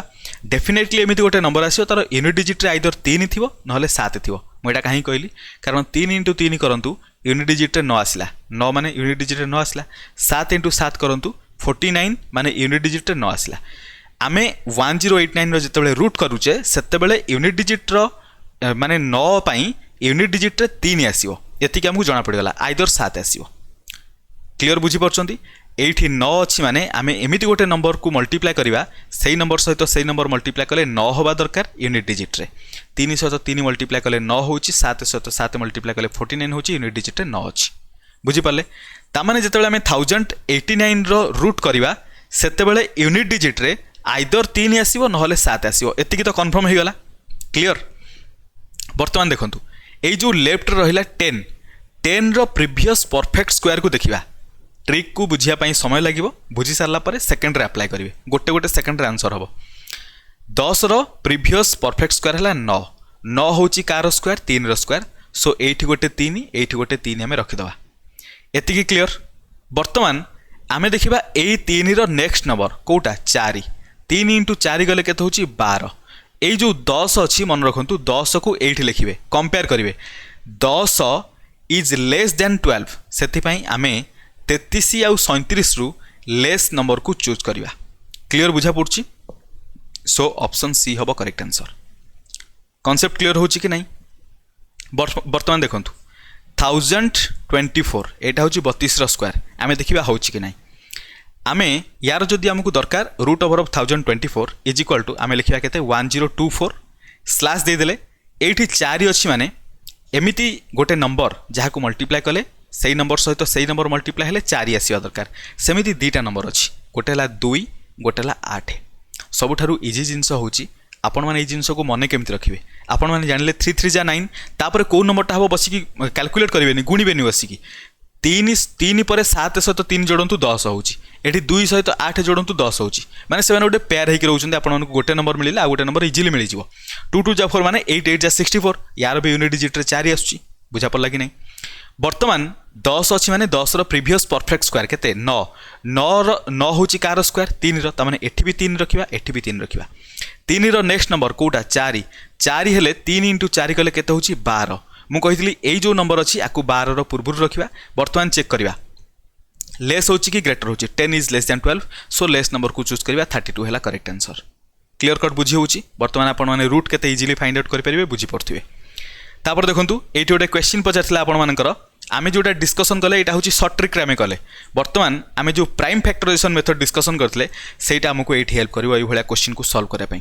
डेफिनेटली एमिति गोटे नंबर आसीयो तार यूनिट डिजिट रे आइदर 3 थिबो नहले 7 थिबो म एटा काहे कहली कारण 3 * 3 करंतु यूनिट डिजिट रे न आसला 9 माने यूनिट डिजिट रे न आसला 7 * 7 करंतु 49 माने यूनिट डिजिट रे न आसला आमे 1089 रो जतेबेले रूट करूचे सेतेबेले यूनिट डिजिट रो माने 9 पई यूनिट डिजिट रे 3 आसीयो एति के हमकु जाना पड़गला आइदर 7 आसीयो क्लियर बुझी परछंती एठी 9 अछि माने आमे एमिति गोटे नंबर को मल्टीप्लाई करबा सेही नंबर सहित सेही नंबर मल्टीप्लाई कले 9 होबा दरकार यूनिट डिजिट रे 3 सहित 3 मल्टीप्लाई कले 9 होउची 7 सहित 7 मल्टीप्लाई कले 49 होउची यूनिट डिजिट रे 9 अछि बुझी पाले ता माने जेतेबेले आमे 1089 रो रूट करबा सेतेबेले यूनिट डिजिट रे आइदर 3 आसीबो नहले 7 आसीबो एति की तो कंफर्म हे गला क्लियर वर्तमान देखंतु एई जो लेफ्ट रहिला 10 रो प्रीवियस परफेक्ट स्क्वायर को देखिबा ट्रिक को बुझिया पाई समय लागिबो बुझी सारला परे सेकंड रे अप्लाई करिवे गोटे गोटे सेकंड रे आंसर हबो 10 रो प्रीवियस परफेक्ट स्क्वायर हला 9 9 होची कार स्क्वायर 3 रो स्क्वायर सो एठी गोटे 3 एठी गोटे 3 हमें रखि दवा एति की क्लियर वर्तमान आमे देखिबा एई 3 रो नेक्स्ट नंबर कोटा 4 3 * 4 गले केते होची 12 एई जो 10 अछि मन रखंतु 10 को एठी लिखिबे कंपेयर करिवे 10 इज लेस देन 12 सेति पई आमे 33 आउ 37 रु लेस नंबर को चूज करवा क्लियर बुझा पड़छि सो ऑप्शन सी हबो करेक्ट आंसर कांसेप्ट क्लियर होछि कि नहीं वर्तमान देखंतु 1024 एटा होछि 32 रो स्क्वायर आमे देखिबा होछि कि नहीं आमे यार जदी हमकु दरकार root over of 1024 is equal to आमे लिखिबा केते 1024 स्लैश दे देले एठी 4 अछि माने एमिति गोटे नंबर जहा को मल्टीप्लाई कले सेही नंबर सहित सेही नंबर मल्टीप्लाई हेले 4 आसीया दरकार सेमिति दीटा नंबर अछि गोटे हला 2 गोटे हला 8 सबुठारु इजी जिंस होची आपण माने ए जिंस को मने केमति रखिबे आपण माने जानिले 3 3 जा 9 तापर को नंबरटा हबो बसी की कैलकुलेट करिवेनी गुणिबेनी बसी की 3 पर 7 सहित 3 जोड़ंतु 10 होची एठी 2 सहित 8 जोड़ंतु 10 होची माने सेवन गोटे पेयर हेकि रहउछन्ते आपण मानकु गोटे नंबर मिलिला आ गोटे नंबर इजीली मिलि जिवो 2 2 जा 4 माने 8 8 जा 64 यार बे यूनिट डिजिट रे 4 आछी बुझा पड़ला कि नहीं वर्तमान 10 अछि माने 10 रो प्रीवियस परफेक्ट स्क्वायर केते 9 9 होची कार स्क्वायर 3 रो त माने एठी भी 3 रखिबा एठी भी 3 रखिबा 3 रो नेक्स्ट नंबर कोटा 4 4 हेले 3 * 4 कले केते होची 12 मु कहितली एई जो नंबर अछि आकु 12 रो पूर्वरु रखिबा वर्तमान चेक करिबा लेस होची कि ग्रेटर होची 10 is less then 12 so less number को चूज करिबा 32 हैला करेक्ट आंसर क्लियर कट बुझी होची वर्तमान आपण माने रूट केते इजीली फाइंड आउट करि परिबे बुझी परथिबे तापर देखंतु एठी ओटे क्वेश्चन पचारथिला आपण मानकर आमे जोटा डिस्कसन कले एटा होची शॉर्ट ट्रिक रे आमे कले वर्तमान आमे जो प्राइम फैक्टराइजेशन मेथड डिस्कसन करथले सेटा हमको एठी हेल्प करबो एई भलिया क्वेश्चन को सॉल्व करे पई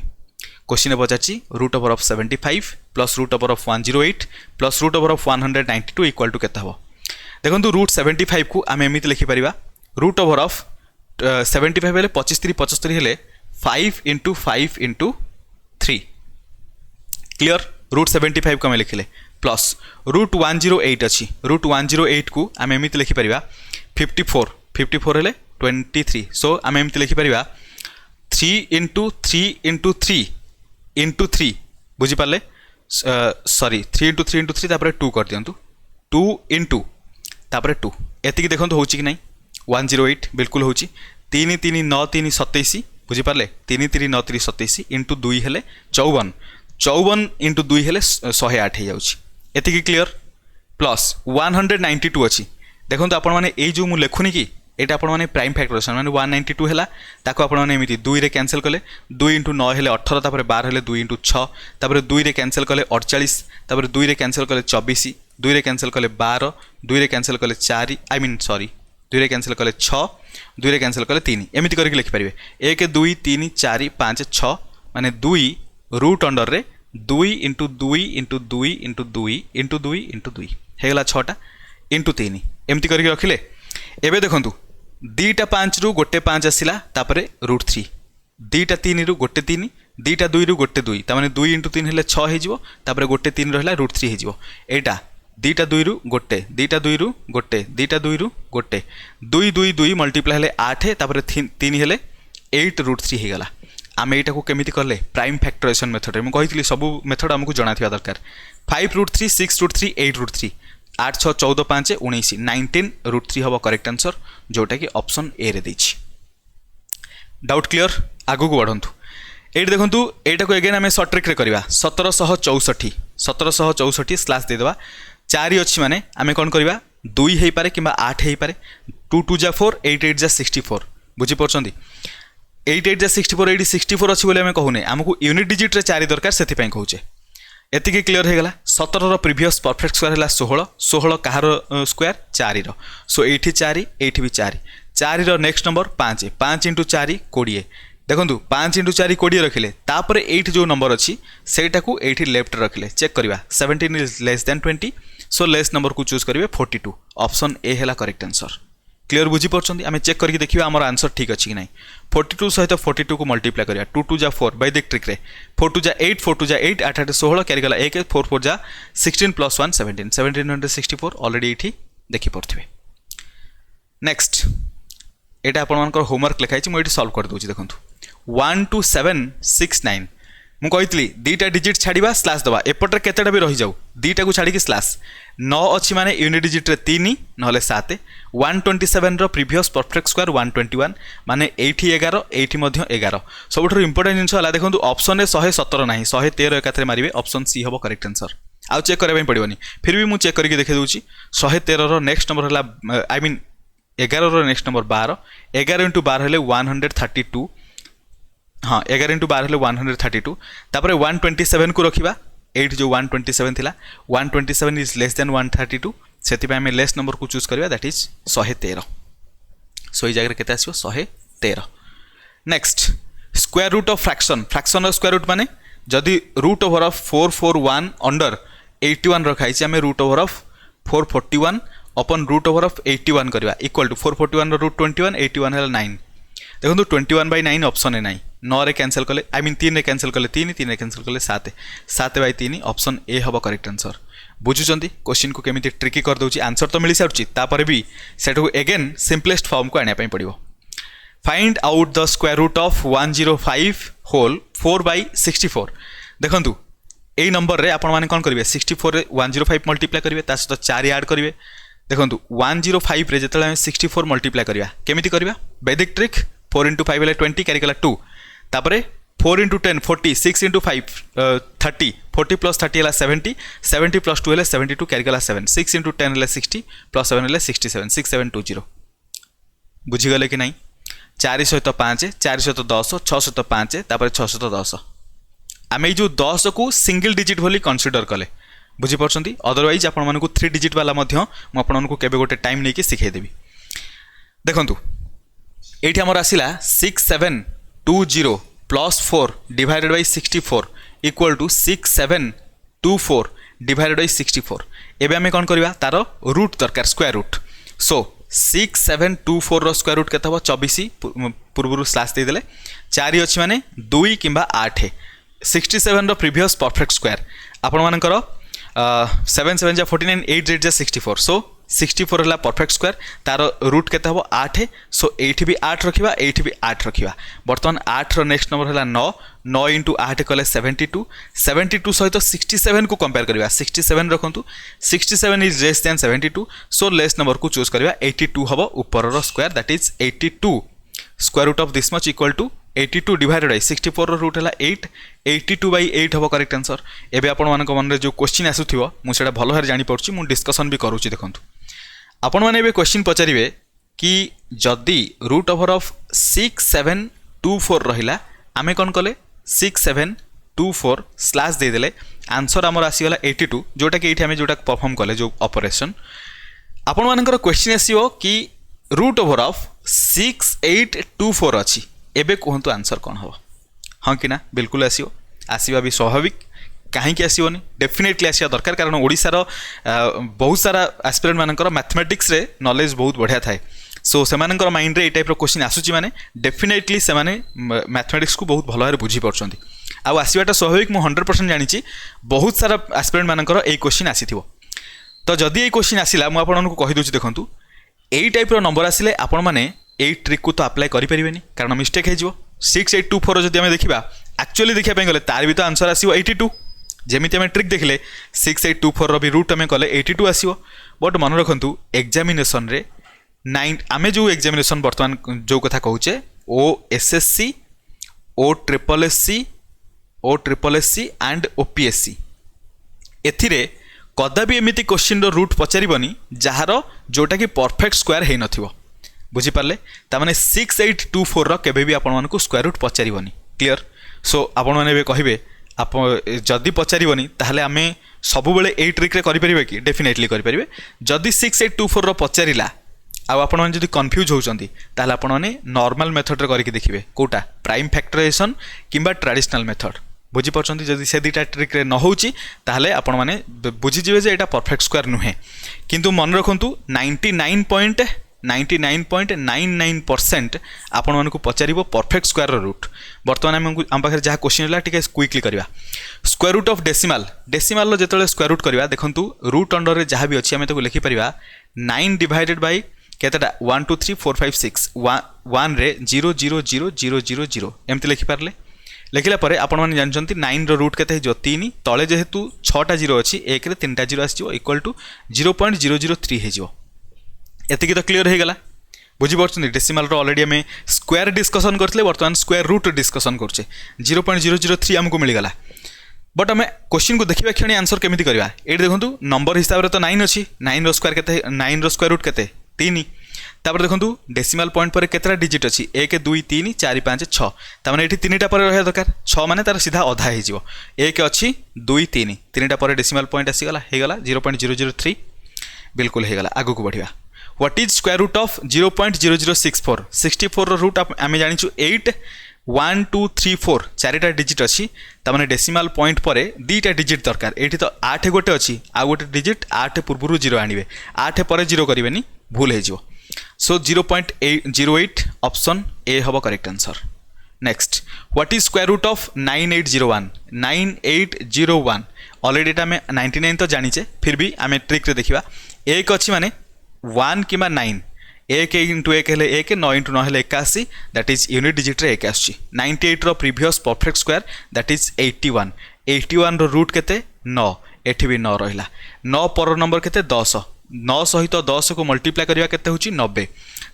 क्वेश्चन ए पचाची root over of 75 plus root over of 108 plus root over of 192 equal to केता हबो देखंतु रूट 75 को आमे एमिति लिखि परिबा रूट ओवर ऑफ 75 हेले 25 3 75 हेले 5 into 5 into 3 क्लियर रूट 75 को आमे लिखिले प्लस रूट 108 अच्छी रूट 108 को आम एमती लिखिपर 54 हेले 23 सो आम एमती लिखिपर 3 into 3 into 3 into 3 बुझीपारे सॉरी 3 into 3 into 3 तापर 2 कर दियंतु 2 into तापर 2 एतिकी देखंतु होची कि नहीं 108 बिल्कुल होची 3 3 9 3 27 बुझीपारे 3 3 9 3 27 इंटू 2 हेले 54 इंटू 2 हेले 108 हो जाउची एतिकी क्लियर प्लस 192 अच्छी देखो आपण मैंने ये जो मुझे लिखुनी कि ये आपण मैंने प्राइम फैक्टराइजेशन माने 192 है ताको आपण मैंने एमती 2 रे कैंसिल कले 2 इंटू 9 हेले 18 तापर 12 हेले 2 इंटू 6 तापर 2 रे कैंसिल कले 48 तापर 2 रे कैंसिल कले 24 2 रे कैंसिल कले 12 2 रे कैंसिल कले 4 आई मीन सॉरी 2 रे कैंसिल कले 6 2 रे कैंसिल कले 3 एमती करके लिखि परिबे 1 2 3 4 5 6 माने 2 रूट अंडर रे 2 into 2 into 2 into 2 into 2 into 2 हेगला 6टा इंटू 3 एमती करके रखिले एबे देखंतु 2टा 5 रु गोटे 5 आसिला तापरे रूट 3 2टा 3 रु गोटे 3 2टा 2 रु गोटे 2 तामाने 2 इंटू 3 हेले 6 हे जिवो तापरे गोटे 3 रहला रूट 3 हे जिवो एटा 2टा 2 रु गोटे 2टा 2 रु गोटे 2टा 2 रु गोटे 2 2 2 मल्टीप्लाई हेले 8 तापरे 3 हेले 8 रूट 3 हे गला आम एटा को केमिति करले प्राइम फैक्टराइजेशन मेथड मु कहितली सब मेथड हमकु जणाथिबा दरकार 5 रूट 3 6 रूट 3 8 रूट 3 8 6 14 5 19 19 रूट 3 हबो करेक्ट आंसर जोटा कि ऑप्शन ए रे देछि डाउट क्लियर आगु को बढ़ंतु एट देखंतु एटा को अगेन हमें शॉर्ट ट्रिक रे करबा 1764 स्लैश दे देबा 4 अछि माने हमें कोन करबा 2 हेई पारे किबा 8 हेई पारे 2 2 जा 4 8 8 जा 64 बुझी परछंदी 8 8 जा 64 8 64 अच्छी बोले हमें कहूने आमको यूनिट डिजिट रे 4 दरकार से कहूचे एतिकी क्लियर होगला 17 रो प्रीवियस परफेक्ट स्क्वायर है 16 16 कहार स्क्वायर 4 रो सो एठी 4 एठी भी 4 4 रो नेक्स्ट नंबर 5 5 इंटू 4 20 देखो 5 इंटू 4 20 रखिले तापर 8 जो नंबर अच्छी सेटा को एठी लेफ्ट रखिले चेक करवा 17 is less then 20 so less number को चूज करिवे 42 ऑप्शन ए हैला करेक्ट आंसर क्लियर बुझी परछंदी आमे चेक करके देखिबा हमर आंसर ठीक अछि कि नै 42 सहित 42 को मल्टीप्लाई करिया 2 2 जा 4 वैदिक ट्रिक रे 4 2 जा 8 4 2 जा 8 8 8 16 कैरी गला 1 4 4 जा 16 प्लस 1 17 1764 ऑलरेडी इठी देखि परथिबे नेक्स्ट एटा आपण मानकर होमवर्क लिखाइ छि मु एठी सॉल्व कर दोछि देखंतु 1 2 7 6 9 मु कहितली दीटा डिजिट छाड़ीबा स्लैश दबा एपटर केतेटा भी रही जाऊ दीटा को छाड़ी स्लैश 9 अच्छी माने यूनिट डिजिट रे 3 नहले 7 127 रो प्रीवियस परफेक्ट स्क्वायर 121 माने 8 11 8 मध्य 11 सबठो इंपोर्टेंट जिंस हला देखंतु ऑप्शन रे 117 नाही 113 एकाथरे मारिबे ऑप्शन सी हबो करेक्ट आंसर आउ चेक करबा पड़िबनी फिर भी मु चेक करके देखे दोछि 113 रो नेक्स्ट नंबर हला आई मीन 11 रो नेक्स्ट नंबर 12 11 * 12 हेले 132 हाँ 11 इंटू 12 हेले 132 तापर 127 को रखिबा 8 जो 127 थिला 127 इज लेस देन 132 सेति पे हमें लेस नंबर को चूज करबा दैट इज 113 सो ई जगह केते आसीबो 113 next square root of fraction fraction of square root माने जदी रूट ओवर ऑफ 441 अंडर 81 रखाई छी हमें रूट ओवर ऑफ 441 अपन रूट ओवर ऑफ 81 करबा इक्वल टू 441 रो रूट 21 81 हेला 9 देखो 21/9 ऑप्शन है नहीं 9 रे कैंसिल कले आई मीन 3 रे कैंसिल कले 3 3 रे कैंसिल कले 7 7/3 ऑप्शन ए हबो करेक्ट आंसर बुझुचंदी क्वेश्चन को केमिति ट्रिकी कर दोची आंसर तो मिली सारची तापर भी सेटो अगेन सिंपलेस्ट फॉर्म को आनिया पई पड़िबो find out the square root of 105 whole 4/64 देखंतु एई नंबर रे आपण माने कोन करिवे 64 रे 105 मल्टीप्लाई करिवे ता सहित 4 ऐड करिवे देखंतु 105 रे जतले हम 64 मल्टीप्लाई करिवा केमिति करिवा वैदिक ट्रिक 4 * 5 हेले 20 कैरी गला 2 तापरे 4 * 10 40 6 * 5 30 40 + 30 हेला 70 70 + 2 हेले 72 कैरी गला 7 6 * 10 हेले 60 + 7 हेले 67 6720 बुझी गले कि नहीं 4 सहित 5 4 सहित 10 6 सहित 5 तापरे 6 सहित 10 आमे जो 10 को सिंगल डिजिट भली कंसीडर कले बुझीपार्टी अदरवाइज आपण 3 डिजिट वाला मुझे केवे गोटे टाइम नहीं शिखेदेवी देखूँ ये आमर आसला 6720 plus 4 divided by 64 equal to 6724 divided by 64 एबे आमे कौन करवा तार रूट दरकार स्क्वायर रूट सो 6724 रो स्क्वायर रूट केते हबो 24 पूर्व स्लैश दे देले 4 अछि माने 2 किंबा 8 67 रो प्रीवियस परफेक्ट स्क्वायर आपण मानकर 7 7 जा 49 8 8 जा 64 सो 64 है परफेक्ट स्क्वायर तार रूट केते हबो 8 सो एठी भी 8 रखिबा एठी भी 8 रखिबा बर्तमान 8 रो नेक्स्ट नंबर है 9 9 इंटू 8 कले 72 72 सहित 67 को कंपेयर करबा 67 रखंतु 67 is less than 72 so less number को चूज करबा 82 हबो ऊपर रो square that is 82 square root of this much equal to 82 divided by 64 रो रूट है 8 82 बाय 8 हबो करेक्ट आंसर एबे आपण मानक मन रे जो क्वेश्चन आसुथिबो मु सेटा भलो हर जानि पड़छि मु डिस्कशन भी करूछि देखंतु आपण माने एबे क्वेश्चन पचारिबे कि जदि रूट ओवर ऑफ 6724 रहिला आमे कोन कले 6724 स्लैश दे देले आंसर हमर आसीगला 82 जोटा कि एठी आमे जोटा परफॉर्म कले जो ऑपरेशन आपण मानकर क्वेश्चन आसीबो कि रूट ओवर ऑफ 6824 अछि एबे कहंतु आंसर कोन हो हां कि ना बिल्कुल आसीबो आसीबा भी स्वाभाविक कहीं आसोनी डेफिनेटली आसा दरकार कारण ओडिशार बहुत सारा एस्पिरेंट मानकर मैथमेटिक्स रे नॉलेज बहुत बढ़िया थाए सो से माइंड रे ए टाइप क्वेश्चन आसूची माने डेफिनेटली से माने मैथमेटिक्स को बहुत भल भाव बुझी पार्छंती आउ आसवाटा स्वाभाविक मु 100% जानी बहुत सारा एस्पिरेंट मानकर ए क्वेश्चन आसीथिबो तो जदि ए क्वेश्चन आसिला मु आपन को कहि दोछि देखंतु एई टाइप रो नंबर आसिले आपण माने एई ट्रिक को तो अप्लाई करि परिबेनी कारण मिस्टेक हे जिवो 6824 जदि हम देखिबा एक्चुअली देखिया पे गले तार भी तो आंसर आसीबो 82 जेमिति आम ट्रिक देखले 6824 रो भी रूट आम कले 82 आसीबो बट मन रखंतु एग्जामिनेशन रे 9 आमे जो एग्जामिनेशन वर्तमान जो कथा कहूचे ओ एसएससी ओ ट्रिपल एससी एंड ओपीएससी एथिरे कदाबी एमिति क्वेश्चन रो रूट पचारिबनी जहार जोटा कि परफेक्ट स्क्वायर हे नथिबो बुझी पारले ता माने 6824 रो केबे भी आपण मानकु स्क्वायर रूट पचारिबनी क्लियर सो आपण माने बे कहिबे आप जदि पचारिबनी ताहले आमे सब बेले ए ट्रिक रे करि परिबे कि डेफिनेटली करि परिबे जदि 6824 रो पचारिला आ आपण माने जदि कंफ्यूज होउचंती ताहले आपण माने नॉर्मल मेथड रे करिक देखिबे कोटा प्राइम फैक्टराइजेशन किंबा ट्रेडिशनल मेथड बुझी परछंती जदि से दुटा ट्रिक रे न होउची ताहले आपण माने बुझी जिवे जे एटा परफेक्ट स्क्वायर नुहे किंतु मन रखंतु 99.99% आपण मानकु पचारिबो परफेक्ट स्क्वायर रो रूट वर्तमान आम पाखे जहाँ क्वेश्चन है टी क्विकली करवा स्क्वायर रूट ऑफ डेसिमाल रो जेतले स्क्वायर रूट करवा देखंतु रूट अंडर रे जहाँ भी अच्छी आम तो लिखि परिबा 9 डिवाइडेड बाय केतेटा 1 2 3 4 5 6 1 रे 0 0 0 0 0 0 एमती लिखि पारले लिखिला परे आपण माने जानचंती 9 रो रूट केते जो 3 तळे जेहेतु 6टा 0 अछि 1 रे 3टा 0 आसीजो इक्वल टू 0.003 हे जिवो एतिकी तो क्लियर हो गला बुझी पार्छन डेसिमाल रो ऑलरेडी हमें स्क्वायर डिस्कशन करथिले वर्तमान स्क्वायर रूट डिस्कशन करछे 0.003 हमको मिल गला बट हमें क्वेश्चन को देखिबा क्षणी आंसर केमिति करबा एठी देखंतु नंबर हिसाब रे तो 9 अछि 9 रो स्क्वायर केते 9 रो स्क्वायर रूट केते 3 तापर देखंतु डेसिमाल पॉइंट पर केतरा डिजिट अछि 1 2 3 4 5 6 ता माने एठी 3टा पर रहया दरकार 6 माने तार सीधा आधा हे जिवो 1 अछि 2 3 3टा पर डेसिमाल पॉइंट आसी गला हे गला 0.003 बिल्कुल हे गला आगु को बढ़िया what is square root of 0.0064 64 रो रूट आमे जानिछु 8 1 2 3 4 चारिटा डिजिट अछि ता माने डेसिमाल पॉइंट परे दीटा डिजिट दरकार एठी तो 8 गोटे अछि आ गोटे डिजिट 8 पूर्वरु 0 आनिबे 8 परे 0 करिवेनी भूल हे जिवो सो 0.08 ऑप्शन ए हबो correct answer next what is square root of 9801 already एटा में 99 तो जानिचे फिर भी आमे ट्रिक रे देखिबा एक अछि माने 1 किंबा 9 1 इंटू 1 हेले 1 9 इंटू 9 हेले 81 दैट इज यूनिट डिजिट रे 1 आछि 98 रो previous perfect square that is 81 रो रूट केते 9 एठी भी 9 रहिला 9 पर नंबर केते 10 9 सहित 10 को मल्टीप्लाई करबा केते होची 90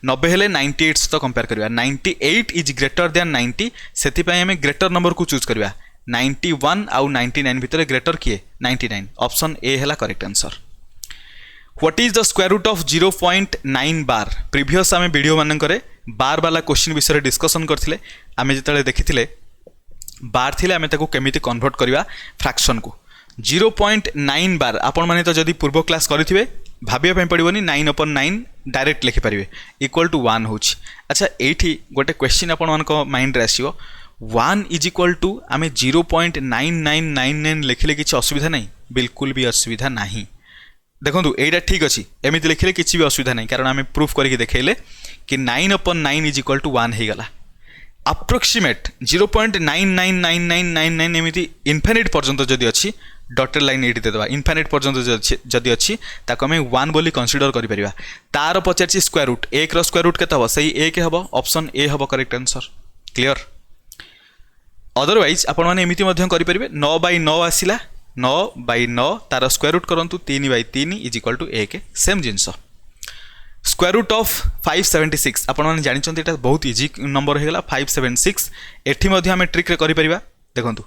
90 हेले 98 सहित कंपेयर करबा 98 इज ग्रेटर देन 90 सेति पय हमें ग्रेटर नंबर को चूज करबा 91 आउ 99 भितर ग्रेटर किए 99 ऑप्शन ए हेला correct answer what is the square root of 0.9 बार प्रीवियस आमे वीडियो मानकरे बार वाला क्वेश्चन विषय डिस्कशन करथिले आमे जतले देखिथिले बार थिले आमे ताको केमिति कन्वर्ट करबा फ्रैक्शन को 0.9 बार आपण माने तो जदि पूर्व क्लास करिथिबे भाबिया पई पड़िबोनी 9/9 डायरेक्ट लिखि परिबे इक्वल टू 1 होछि। अच्छा एठी गोटे क्वेश्चन आपण मानको माइंड रे आसीबो 1 इज इक्वल टू आमे 0.9999 लिखिले किछि असुविधा नहीं, बिल्कुल भी असुविधा नहीं। देखो एटा ठीक अच्छी एमती लिखिले किसी भी असुविधा नहीं कारण आम प्रूफ करके देखेले कि 9/9 इज इक्वल टू 1 हो गला। अप्रोक्सीमेट 0.999999 एमती इनफाइनाइट पर्यंत जदि अच्छी डॉटेड लाइन ये देदेबा इनफाइनाइट पर्यंत जदि अच्छी ताको आम 1 बोली कंसीडर करिपरिबा। तार पचार स्क्वायर रूट 1 रो स्क्वायर रूट केते हबो सही 1 हबो ऑप्शन ए हबो करेक्ट आंसर। क्लियर? अदरवाइज आपण माने एमिति मध्यम करि परिबे 9/9 आसिला 9/9 तार स्क्वायर रूट करंतु 3/3 इज इक्वल टू 1 सेम जिनस। स्क्वायर रूट ऑफ 576 आपण माने जानि चंती एटा बहुत इजी नंबर हो गला 576। एठी मध्ये हम ट्रिक रे करि परिबा। देखंतु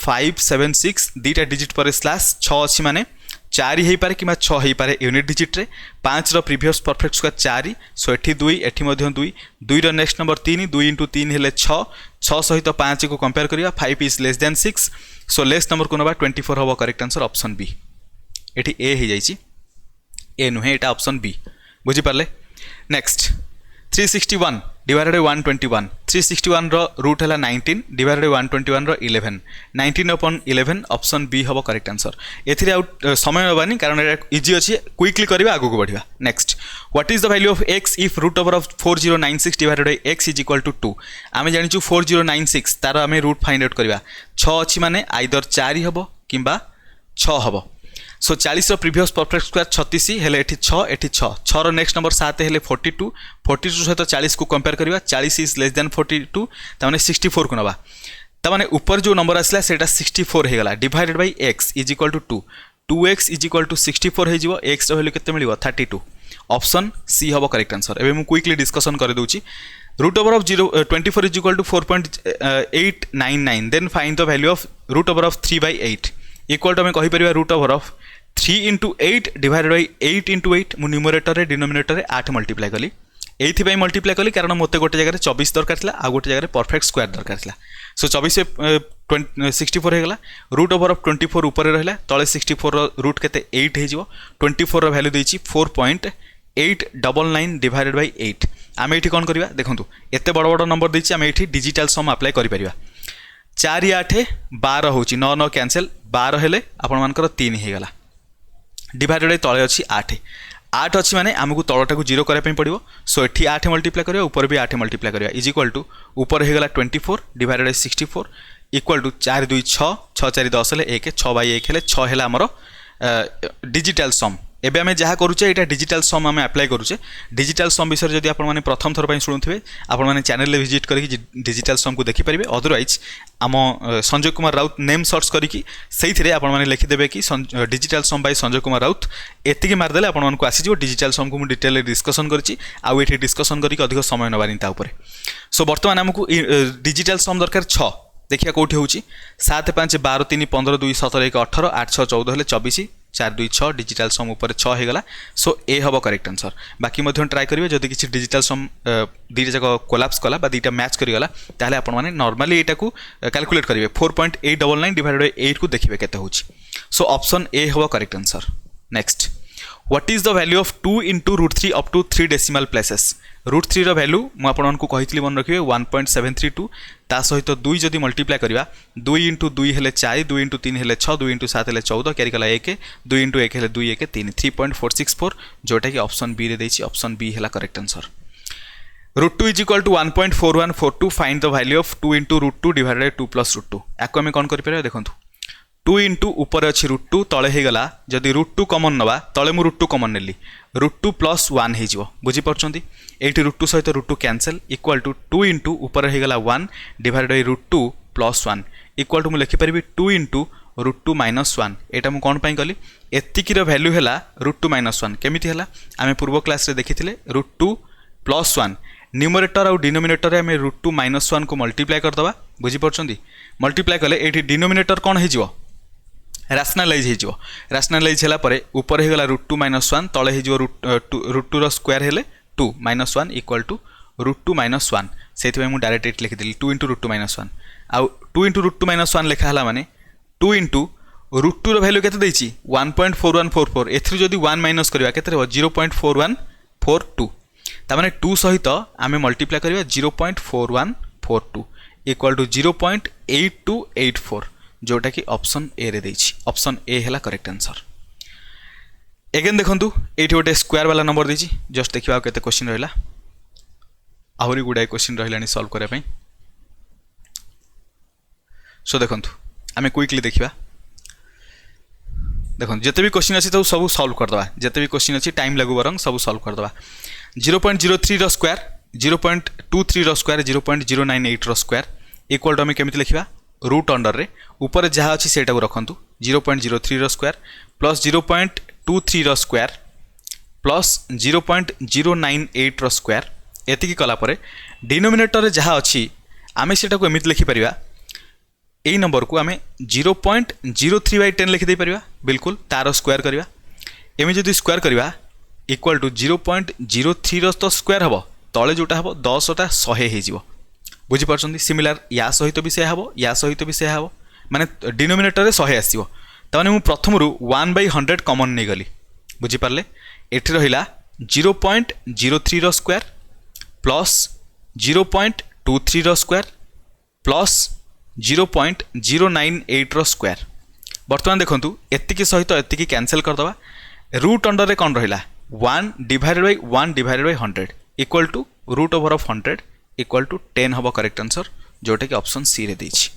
576 दीटा डिजिट पर स्लैश 6 अछि माने 4 हेई पारे किमा 6 हेई पारे यूनिट डिजिट रे 5 रो प्रीवियस परफेक्ट स्क्वायर 4 सो एठी 2 एठी मध्ये 2 2 रो नेक्स्ट नंबर 3 2 * 3 हेले 6 6 सहित 5 को कंपेयर करिया 5 is less then 6 so less number को नबा 24 हबो करेक्ट आंसर ऑप्शन बी। एठी ए हे जाईची ए नुहे एटा ऑप्शन बी बुझी पारले। नेक्स्ट 361 डिवाइडेड बाय 121 361 रो रूट हला 19 डिवाइडेड बाय 121 रो 11 19/11 ऑप्शन बी हबो करेक्ट आंसर। एथिरे आउट समय नबानी कारण एटा इजी अछि क्विकली करबा आगु को बढ़िबा। Next what is the value of x if root over of 4096 divided by x is equal to 2। आमे जानिचु 4096 तार आमे रूट फाइंड आउट करबा 6 अछि माने आइदर 4 हबो किंबा 6 हबो। सो 40 रो प्रीवियस परफेक्ट स्क्वायर 36 हेले एठी 6 एठी 6 6 रो नेक्स्ट नंबर 7 हेले 42 42 सहित 40 को कंपेयर करबा 40 इज लेस देन 42 तामाने 64 को नबा तामाने ऊपर जो नंबर आसला सेटा 64 हे गला divided by x is equal to 2 2x is equal to 64 हे जिवो x रो वैल्यू केते मिलिवो 32 ऑप्शन सी हबो करेक्ट आंसर। एबे मु क्विकली डिस्कशन कर दोची root over of 24 is equal to 4.899 then find the value of root over of 3/8 equal to हमें कहि परिबा root over of 3 * 8 divided by 8 * 8 मु न्यूमरेटर रे डिनोमिनेटर रे 8 मल्टीप्लाई कली एथि पई मल्टीप्लाई कली कारण मते गोटे जगह 24 दरकार थिला आ गोटे जगह परफेक्ट स्क्वायर दरकार थिला सो 24 64 हे गला रूट ओवर ऑफ 24 ऊपर रहला तळे 64 रो रूट केते 8 हे जिवो 24 रो वैल्यू देछि 4.899 डिवाइडेड बाय 8 आमे एठी कोन करबा देखंतु एते बड़ बड़ नंबर देछि आमे एठी डिजिटल सम अप्लाई करि परिबा 4 8 12 होछि 9 9 कैंसिल 12 हेले आपण मानकर 3 हे गला डिवाइडेड बाय तळे अछि 8 8 अछि माने हमकु तळटा को 0 करे पई पड़िबो सो एठी 8 मल्टीप्लाई करियो ऊपर भी 8 मल्टीप्लाई करियो इज इक्वल टू ऊपर हे गला 24 डिवाइडेड बाय 64 इक्वल टू 4 2 6 6 4 10 हेले 1 6/1 हेले 6 हेला हमरो डिजिटल सम। एबे आमे जहा करूचे एटा डिजिटल सम आमे अप्लाई करूचे डिजिटल सम विषय जदि आपण माने प्रथम थर पई सुनुथिबे आपण माने चैनल ले विजिट करिकि डिजिटल सम को देखि परिबे। अदरवाइज आम संजय कुमार राउत नेम सर्च करिकि सेइथिरे आपण माने लिखि देबे कि डिजिटल सम बाय संजय कुमार राउत एतिकि मार देले आपण मानको आसी जिवो डिजिटल सम को मु डिटेल डिस्कशन करछि आ एठी डिस्कशन करिकि अधिक समय नबानी ता ऊपर। सो वर्तमान हमकु डिजिटल सम दरकार 6 देखिया कोठी होउची 7 5 12 3 15 2 17 1 18 8 6 14 हेले 24 4 2 6 डिजिटल सम ऊपर 6 हे गला सो ए हबो करेक्ट आंसर। बाकी मध्य ट्राई करिवे जदि किछि डिजिटल सम दीटा जक कोलैप्स कला बा दीटा मैच करि गला ताले आपण माने नॉर्मली एटा को कैलकुलेट करिवे 4.899 डिवाइडेड बाय 8 को देखिवे केते होउची सो ऑप्शन ए हबो correct answer. Next what is the value of 2 * √3 up to 3 decimal places √3 रो वैल्यू मु आपण मानकु कहितली मन रखिवे 1.732 ता सहित 2 जदि मल्टीप्लाई करिवा 2 * 2 हेले 4 2 * 3 हेले 6 2 * 7 हेले 14 कैरी कला 1 2 * 1 हेले 2 1 3 3.464 जोटा कि ऑप्शन बी रे देछि ऑप्शन बी हेला correct answer. √2 is equal to 1.4142 find the value of 2 * √2 divided by 2 + √2 याको हम कोन करि परिबा देखंतु 2 * ऊपर अछि √2 तळे हे गला जदि √2 कॉमन नबा तळे मु √2 कॉमन नेली √2 + 1 हे जिवो बुझी परछंती एठी √2 सहित √2 कैंसिल इक्वल टू 2 * ऊपर हे गला 1 डिवाइडेड बाय √2 + 1 इक्वल टू मु लिखि परिबी 2 * √2 - 1 एटा मु कोन पई कली एतिकी रो वैल्यू हेला √2 - 1 केमिति हेला आमे पूर्व क्लास रे देखिथिले √2 + 1 न्यूमरेटर और डिनोमिनेटर रे आमे √2 - 1 को मल्टीप्लाई कर दबा बुझी परछंती मल्टीप्लाई कले एठी डिनोमिनेटर कोन हे जिवो रैशनलाइज हो रैशनलाइज होला परे ऊपर हे गला √2 - 1 तळे हे जिवो √2 रो स्क्वायर हेले 2 - 1 इक्वल टू √2 - 1 सेति में मु डायरेक्ट एट लिखि दिली 2 * √2 - 1 आ 2 * √2 - 1 लिखा हला माने 2 * √2 ର भैल्यू केते देछि 1.4144 एथि जदि 1 माइनस करबा केते रहबो 0.4142 ता माने 2 सहित आमे मल्टीप्लाई करबा 0.4142 इक्वल टू 0.8284 जोटा कि ऑप्शन ए रे देछि ऑप्शन ए हैला करेक्ट आंसर। एगेन देखंतु एठी गोटे स्क्वायर वाला नंबर देछि जस्ट देखिबा केते क्वेश्चन रहला आहुरी गुडाय क्वेश्चन रहलानी सॉल्व करे पई। सो देखंतु आमे क्विकली देखिबा देखो जिते भी क्वेश्चन अच्छी तो सब सॉल्व करदे जिते भी क्वेश्चन अच्छी टाइम लगू बरंग सब सॉल्व करदे 0.03 रो स्क्वायर 0.23 रो स्क्वायर 0.098 रो स्क्वायर इक्वल टू आम केमिति लिखिबा रूट अंडर रे ऊपर जहाँ अच्छी सेटा को रखंतु 0.03 रो स्क्वायर प्लस 0.23 रो स्क्वायर प्लस 0.098 रो स्क्वायर एतिकी कला परे डिनोमिनेटर रे जहाँ अच्छी आम सेटा को एमिति लिखि परिबा यही नंबर को आम 0.03/10 लिखिदे पारिबा बिल्कुल तार स्क्वायर करवा एम जदि स्क्वायर करवा इक्वल टू 0.03 तो स्क्वायर हम तले जोटा हम 10टा 100 हो बुझीपार सिमिलार या सहित भी सेया हम या सहित भी सेया हम माने डिनोमिनेटर 100 आसो ताने मु प्रथम 1/100 कॉमन नहीं गली बुझीपारे एठी रहिला 0.03 रो स्क्वायर प्लस 0.23 रो स्क्वायर प्लस 0.098 रो स्क्वायर बर्तमान देखंतु एतिकी सहित एतिकी कैंसिल करदवा रूट अंडर रे कोन रहिला 1 divided by 1 divided by 100 equal to root over of 100 equal to 10 हबो करेक्ट आंसर जोटा कि ऑप्शन सी रे देछि।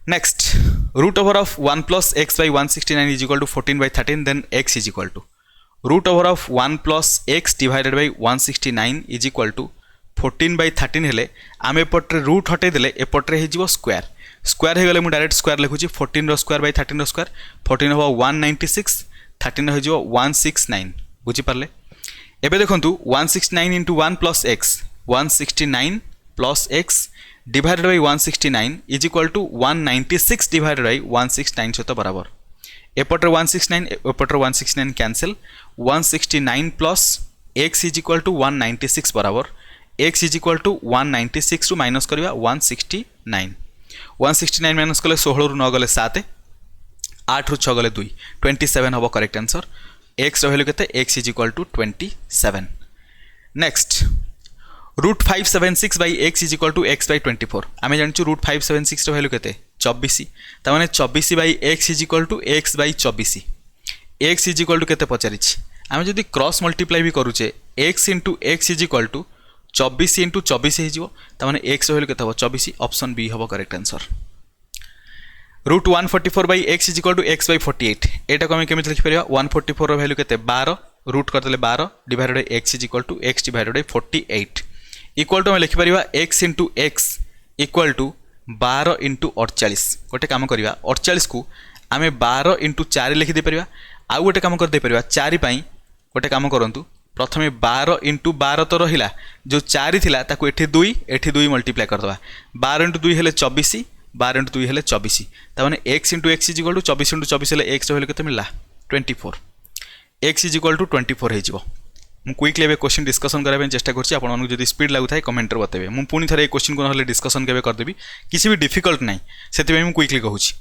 Next root over of 1 plus x by 169 is equal to 14/13 then x is equal to root over of 1 plus x divided by 169 is equal to 14/13 हेले आम एपट्रे root हटे देले एपट्रे हो स्क्वायर स्क्वायर हो गले मु डायरेक्ट स्क्वायर लिखुची 14 रो स्क्वायर बाय 13 रो स्क्वायर 14 हो 196 13 हो 169 बुझी पारले। एबे देखंतु 169 into 1 plus x 169 plus x divided by 169 is equal to 196 divided by 169 सहित बराबर एपट्रे 169 एपट्रे 169 cancel 169 plus x is equal to 196 बराबर x इज इक्वल टू 196 रु माइनस करवा 169 माइनस कले 16 रु 9 गले 7 8 रु 6 गले 2 27 हबो करेक्ट आंसर x रो वैल्यू केते x is equal to 27। Next root 576 by x is equal to x by 24 आमे जानछु रूट 576 रो वैल्यू केते 24 ता माने 24 by x is equal to x by 24 x is equal to केते पचारिछि आमे जदी क्रॉस मल्टीप्लाई भी करूचे x into x is equal to 24 into 24 हो ताने x वैल्यू केते 24 ऑप्शन बी हबो correct answer. Root 144 by x is equal to x by 48 एटा को हम केमिति लिखि परिबा 144 रो वैल्यू केते 12 रूट कर देले 12 divided by x is equal to x divided by 48 equal to हम लिखि परिबा x into x equal to 12 into 48 गोटे काम करिबा 48 को आमे 12 इंटू 4 लिखि दे परिबा आ गोटे काम कर दे परिबा 4 पई गोटे काम करंतु प्रथमे 12 इंटू 12 तो रहिला जो 4 थिला ताको एठी 2 मल्टीप्लाई करदबा 12 इंटू 2 हेले 24 12 इंटू 2 हेले 24 ता माने x into x is equal to 24 into 24 हेले x हेले केते मिलला 24 x इज इक्वल टू 24 हे जिवो। मु क्विकली एबे क्वेश्चन डिस्कशन करबे चेष्टा करछि आपण मानु जदी स्पीड लागु थाए कमेंट रे बतेबे मु पुनी थरे ए क्वेश्चन को नहले डिस्कशन केबे कर देबी किसी भी डिफिकल्ट नाही सेति मु क्विकली कहूछि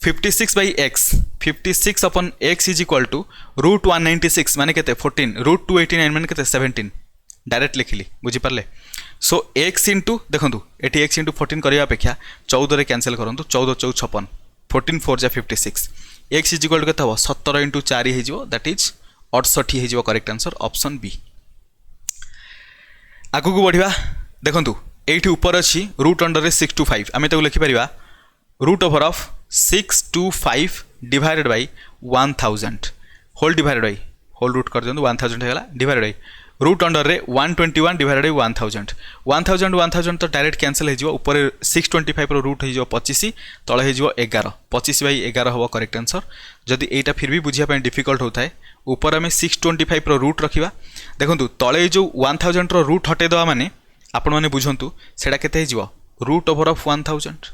56 बाय x 56 अपन x is equal to root 196 माने केते 14 रूट 289 माने केते 17 डायरेक्ट लिखिली बुझी पारले। सो x इंटू देखंतु एटी x इंटू 14 करिया अपेक्षा 14 रे कैंसिल करंतु 14 4 56 14 4 जा 56 x इज इक्वल टू केते हो 17 इंटू 4 हे जिवो दैट इज 68 हे जिवो करेक्ट आंसर ऑप्शन बी। आगु को बढ़िबा देखंतु एठी ऊपर अछि रूट अंडर रे 625 आमे ताको लिखि परिबा root over of 625 divided by 1000 whole divided by whole root कर दियंतु 1000 हेगला डिवाइडेड बाय रूट अंडर रे 121 डिवाइडेड बाय 1000 तो डायरेक्ट कैंसिल हे जिवो ऊपर 625 रो रूट हे जिवो 25 तळे हे जिवो 11 25 बाय 11 हबो करेक्ट आंसर। जदि एटा फिर भी बुझिया पय डिफिकल्ट होताय ऊपर हमें 625 रो रूट रखिबा देखंतु तळे जो 1000 रो रूट हटे दवा माने आपण माने बुझंतु सेडा केते हे जिवो रूट ओवर ऑफ 1000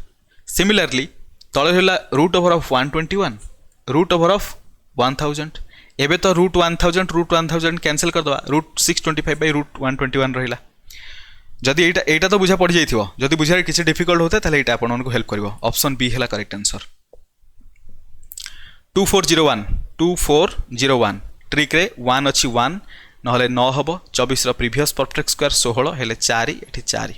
सिमिलरली तले होला root over of 121 root over of 1000 एबे तो रूट 1000 कैंसिल कर दवा रूट 625 बाय रूट 121 रहिला जदि एटा तो बुझा पड़ जाइथिबो जदि बुझारे किछि डिफिकल्ट होता ताले एटा आपण को हेल्प करबो ऑप्शन बी हैला करेक्ट आंसर। 2401 ट्रिक रे 1 अच्छी 1 नहले 9 हम 24 प्रीवियस परफेक्ट स्क्वायर 16 हेले 4 ये 4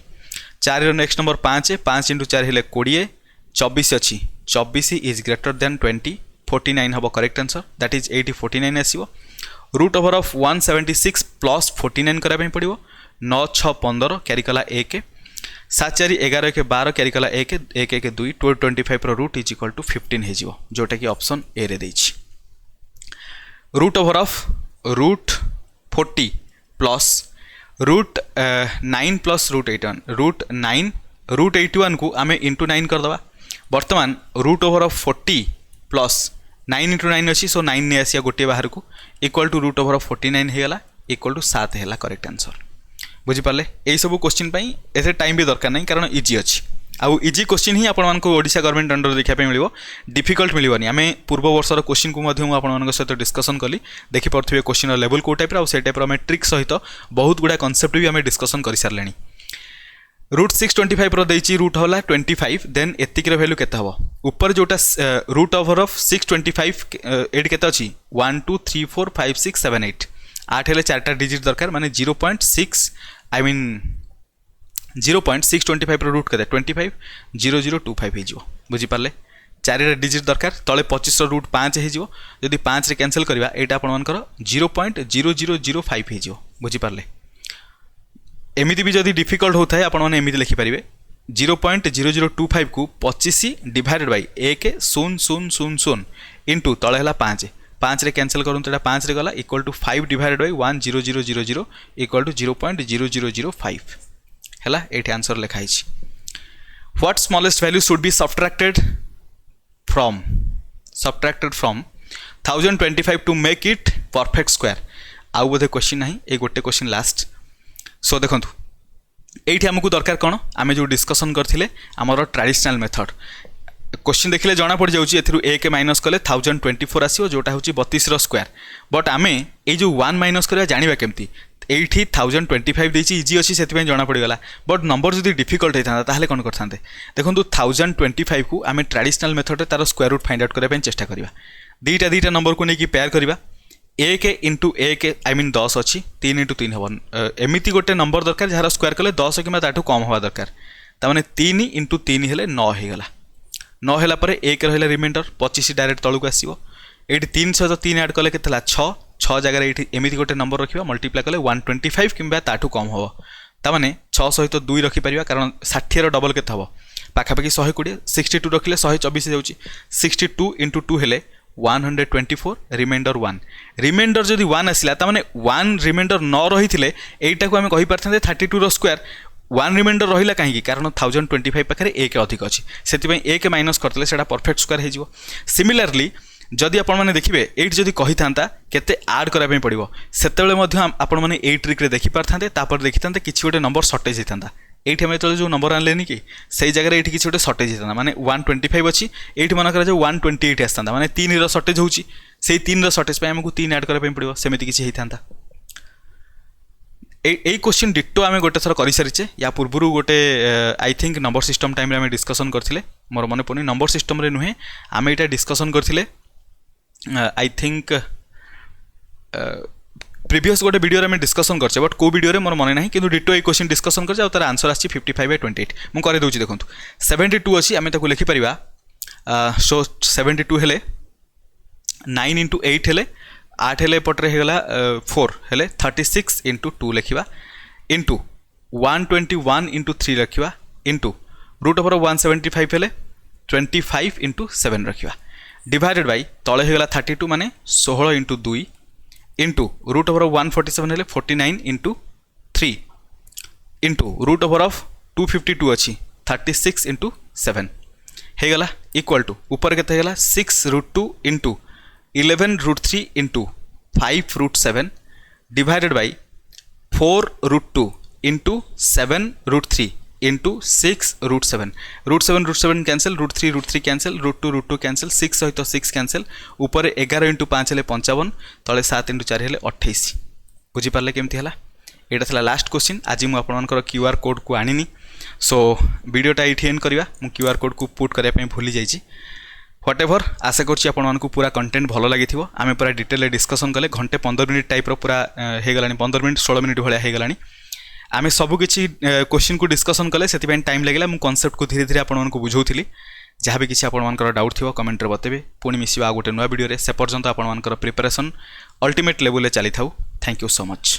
4 नेक्स्ट नंबर 5 5 × 4 हेले 20 24 अच्छी 24 इज ग्रेटर देन 20 49 हम करेक्ट आंसर दैट इज 80 49 आसीबो रूट ओवर ऑफ 176 प्लस 49 करबा पड़ो 9 6 15 कैरी कला 1 7 4 11 1 12 कैरी कला 1 1 1 2 25 रूट इज इक्वल टू 15 हो जोटा कि ऑप्शन ए रे देछि root over of root 40 plus root 9 plus root 81 root 81 को आम इंटू 9 करदे बर्तमान रूट ओवर ऑफ 40 प्लस 9 × 9 अच्छी सो 9 नहीं आसिया गोटे बाहर को equal to root over of 49 होगा इक्वल टू 7 है करेक्ट आंसर बुझीपारे यही सब क्वेश्चन एसे टाइम भी दरकार नहीं कारण इजी अच्छी आउ इजी क्वेश्चन ही आपको ओडिशा गवर्नमेंट अंडर देखा मिलो डिफिकल्ट मिलनी आम पूर्व वर्षर क्वेश्चन को आप सहित डिस्कसन कली देखिपे क्वेश्चन लेवल को टाइप आउ से टाइप आम ट्रिक सहित बहुत गुड़ा कनसेप्ट भी आम डिस्कसन कर सारे रूट 625 रही रूट होला 25 देन एतिक वैल्यू केते हबो ऊपर जोटा रूट ओवर ऑफ 625 एट केते अछि 1 2 3 4 5 6 7 8 8 हेले 4टा डिजिट दरकार माने 0.6 आई मीन 0.625 रूट केते 25 0025 हो बुझी पारले 4टा डिजिट दरकार तले 25 रूट 5 हो जदि 5 रे कैंसिल करबा एटा आपण मानकर 0.0005 हो बुझी पारले एमिति भी जदि डिफिकल्ट होता है आपण माने एमिति लिखि परिबे 0.0025 को 25 डिवाइडेड बाय 1 0 0 0 0 इनटू तळे हला 5 5 रे कैंसिल करूँ तो 5 रे गला equal to 5 divided by 10000 equal to 0.0005 हैला एठी आंसर लिखा हिची what smallest value should be subtracted from 1025 to make it perfect square आउ बोधे क्वेश्चन नहीं ए गोटे क्वेश्चन लास्ट सो देखो ये आमको दरकार कौन आम जो डिस्कसन करते आमर ट्रेडिशनल मेथड क्वेश्चन देखिले जना पड़ जाऊँगी एक माइनस कले 1024 आसो जोटा हूँ 32 स्क्वायर बट आम ये जो 1 माइनस करवा जाना केमती ये 1025 देती इजी अच्छी से जना पड़गला बट नंबर जो डिफिकल्ट होता ताहले कौन करते देखो 1025 को आम ट्रेडिशनल मेथड तार स्क्वायर रूट फाइंड आउट करने चेष्टा करवा दीटा नंबर को लेकिन पेयर करवा 1 इंटू 1 आई मीन 10 अच्छी 3 इंटू 3 हम एमती गोटे नंबर दरकार जार स्क्वायर कले 10 कि ताठू कम हवा दरकार ताने 3 इंटू 3 हेले 9 होगला 9 है 1 रहा रिमाइंडर 25 डायरेक्ट तलू आसो ये 3 सहित 3 ऐड कले के 6 जगह ये एमती गोटे नंबर रखा मल्टीप्लाई कले 125 कि ताठू कम हम ताने 6 सहित 2 रखिपर कारण 60 डबल के पाखापाखि 120 62 रखिले 124 जाऊँगी 62 इंटू 2 हेले 124 रिमाइंडर 1 रिमाइंडर जदि 1 आसला ताने 1 रिमाइंडर न रही थे यहीटा को आम कही पारते 32 स्क्वायर 1 रिमाइंडर रहा कहीं कारण 1025 पाखे 1 अधिक अच्छी से 1 माइनस करते से परफेक्ट स्क्वायर हो सिमिलारली जदि आपण मैंने देखिए ये जदि कही था केते आड कराया पड़ो से आपण मैंने ये ट्रिक देखी पारते देखी था कि गोटे नंबर सर्टेज होता ये जो नंबर आने कि से जगह ये किसी गोटे सर्टेज होता माने 125 अच्छी ये मनकर जो 128 आसता माने 3 सर्टेज होची से 3 सर्टेज आमको 3 ऐड कराया पड़ो सेमती किसी होता यही क्वेश्चन डिक्टो आम गोटे थर कर सारी या पूर्व गोटे I think number system time आम डिस्कसन करते मोर मन पड़े नंबर सिस्टम रे नुहे आम यहाँ डिस्कसन करते आई थिंक प्रीवियस गोटे वीडियो में डिस्कसन करछे बट को वीडियो रे मोर मन नहीं किंतु डिटो ए क्वेश्चन डिस्कसन करछे तार आंसर आछि 55/28 मु करे दोछि देखंतु 72 अछि आमे ताको लिखि परिबा सो 72 हेले 9 × 8 हेले 8 हेले पटरे हेगला 4 हेले 36 × 2 लिखिबा इनटू 121 × 3 रखिबा इनटू रूट ओवर 175 हेले 25 × 7 रखिबा डिवाइडेड बाय तळे हेगला 32 माने 16 × 2 इंटू रूट ओवर 147 हेले 49 × 3 इंटू रूट ओवर ऑफ 252 अच्छी 36 × 7 हेगला इक्वल टू ऊपर के 6√2 into 11√3 into 5√7 divided by 4√2 into 7√3 into 6√7 √7 cancel √3 cancel √2 cancel 6 सहित 6 कैंसल ऊपर 11 × 5 हेले 55 तले 7 × 4 हेले 28 बुझीपारे केमती है यहाँ था लास्ट क्वेश्चन आज मुझे QR कोड को आनी सो वीडियोटा ये एंड करवा क्यूआर कोड को पुट करने भूली जाइए ह्वाट एभर आशा करुँच आपको पूरा कंटेंट भल लगी आम पूरा डिटेल डिस्कसन कले घंटे 15 मिनिट टाइप पूरा होगा 15 मिनिट 16 मिनिट भाया होगा आम सबकि क्वेश्चन को डिस्कसन कले से टाइम लगे मुझे कॉन्सेप्ट को धीरे धीरे आपको बुझाऊली जहाँ भी किसी आपर डाउट थी कमेंट बताइए पुणी मिसिबा गोटे नुआ वीडियो से पर्यंत आपर प्रिपरेशन अल्टीमेट लेवल चली था। Thank you so much.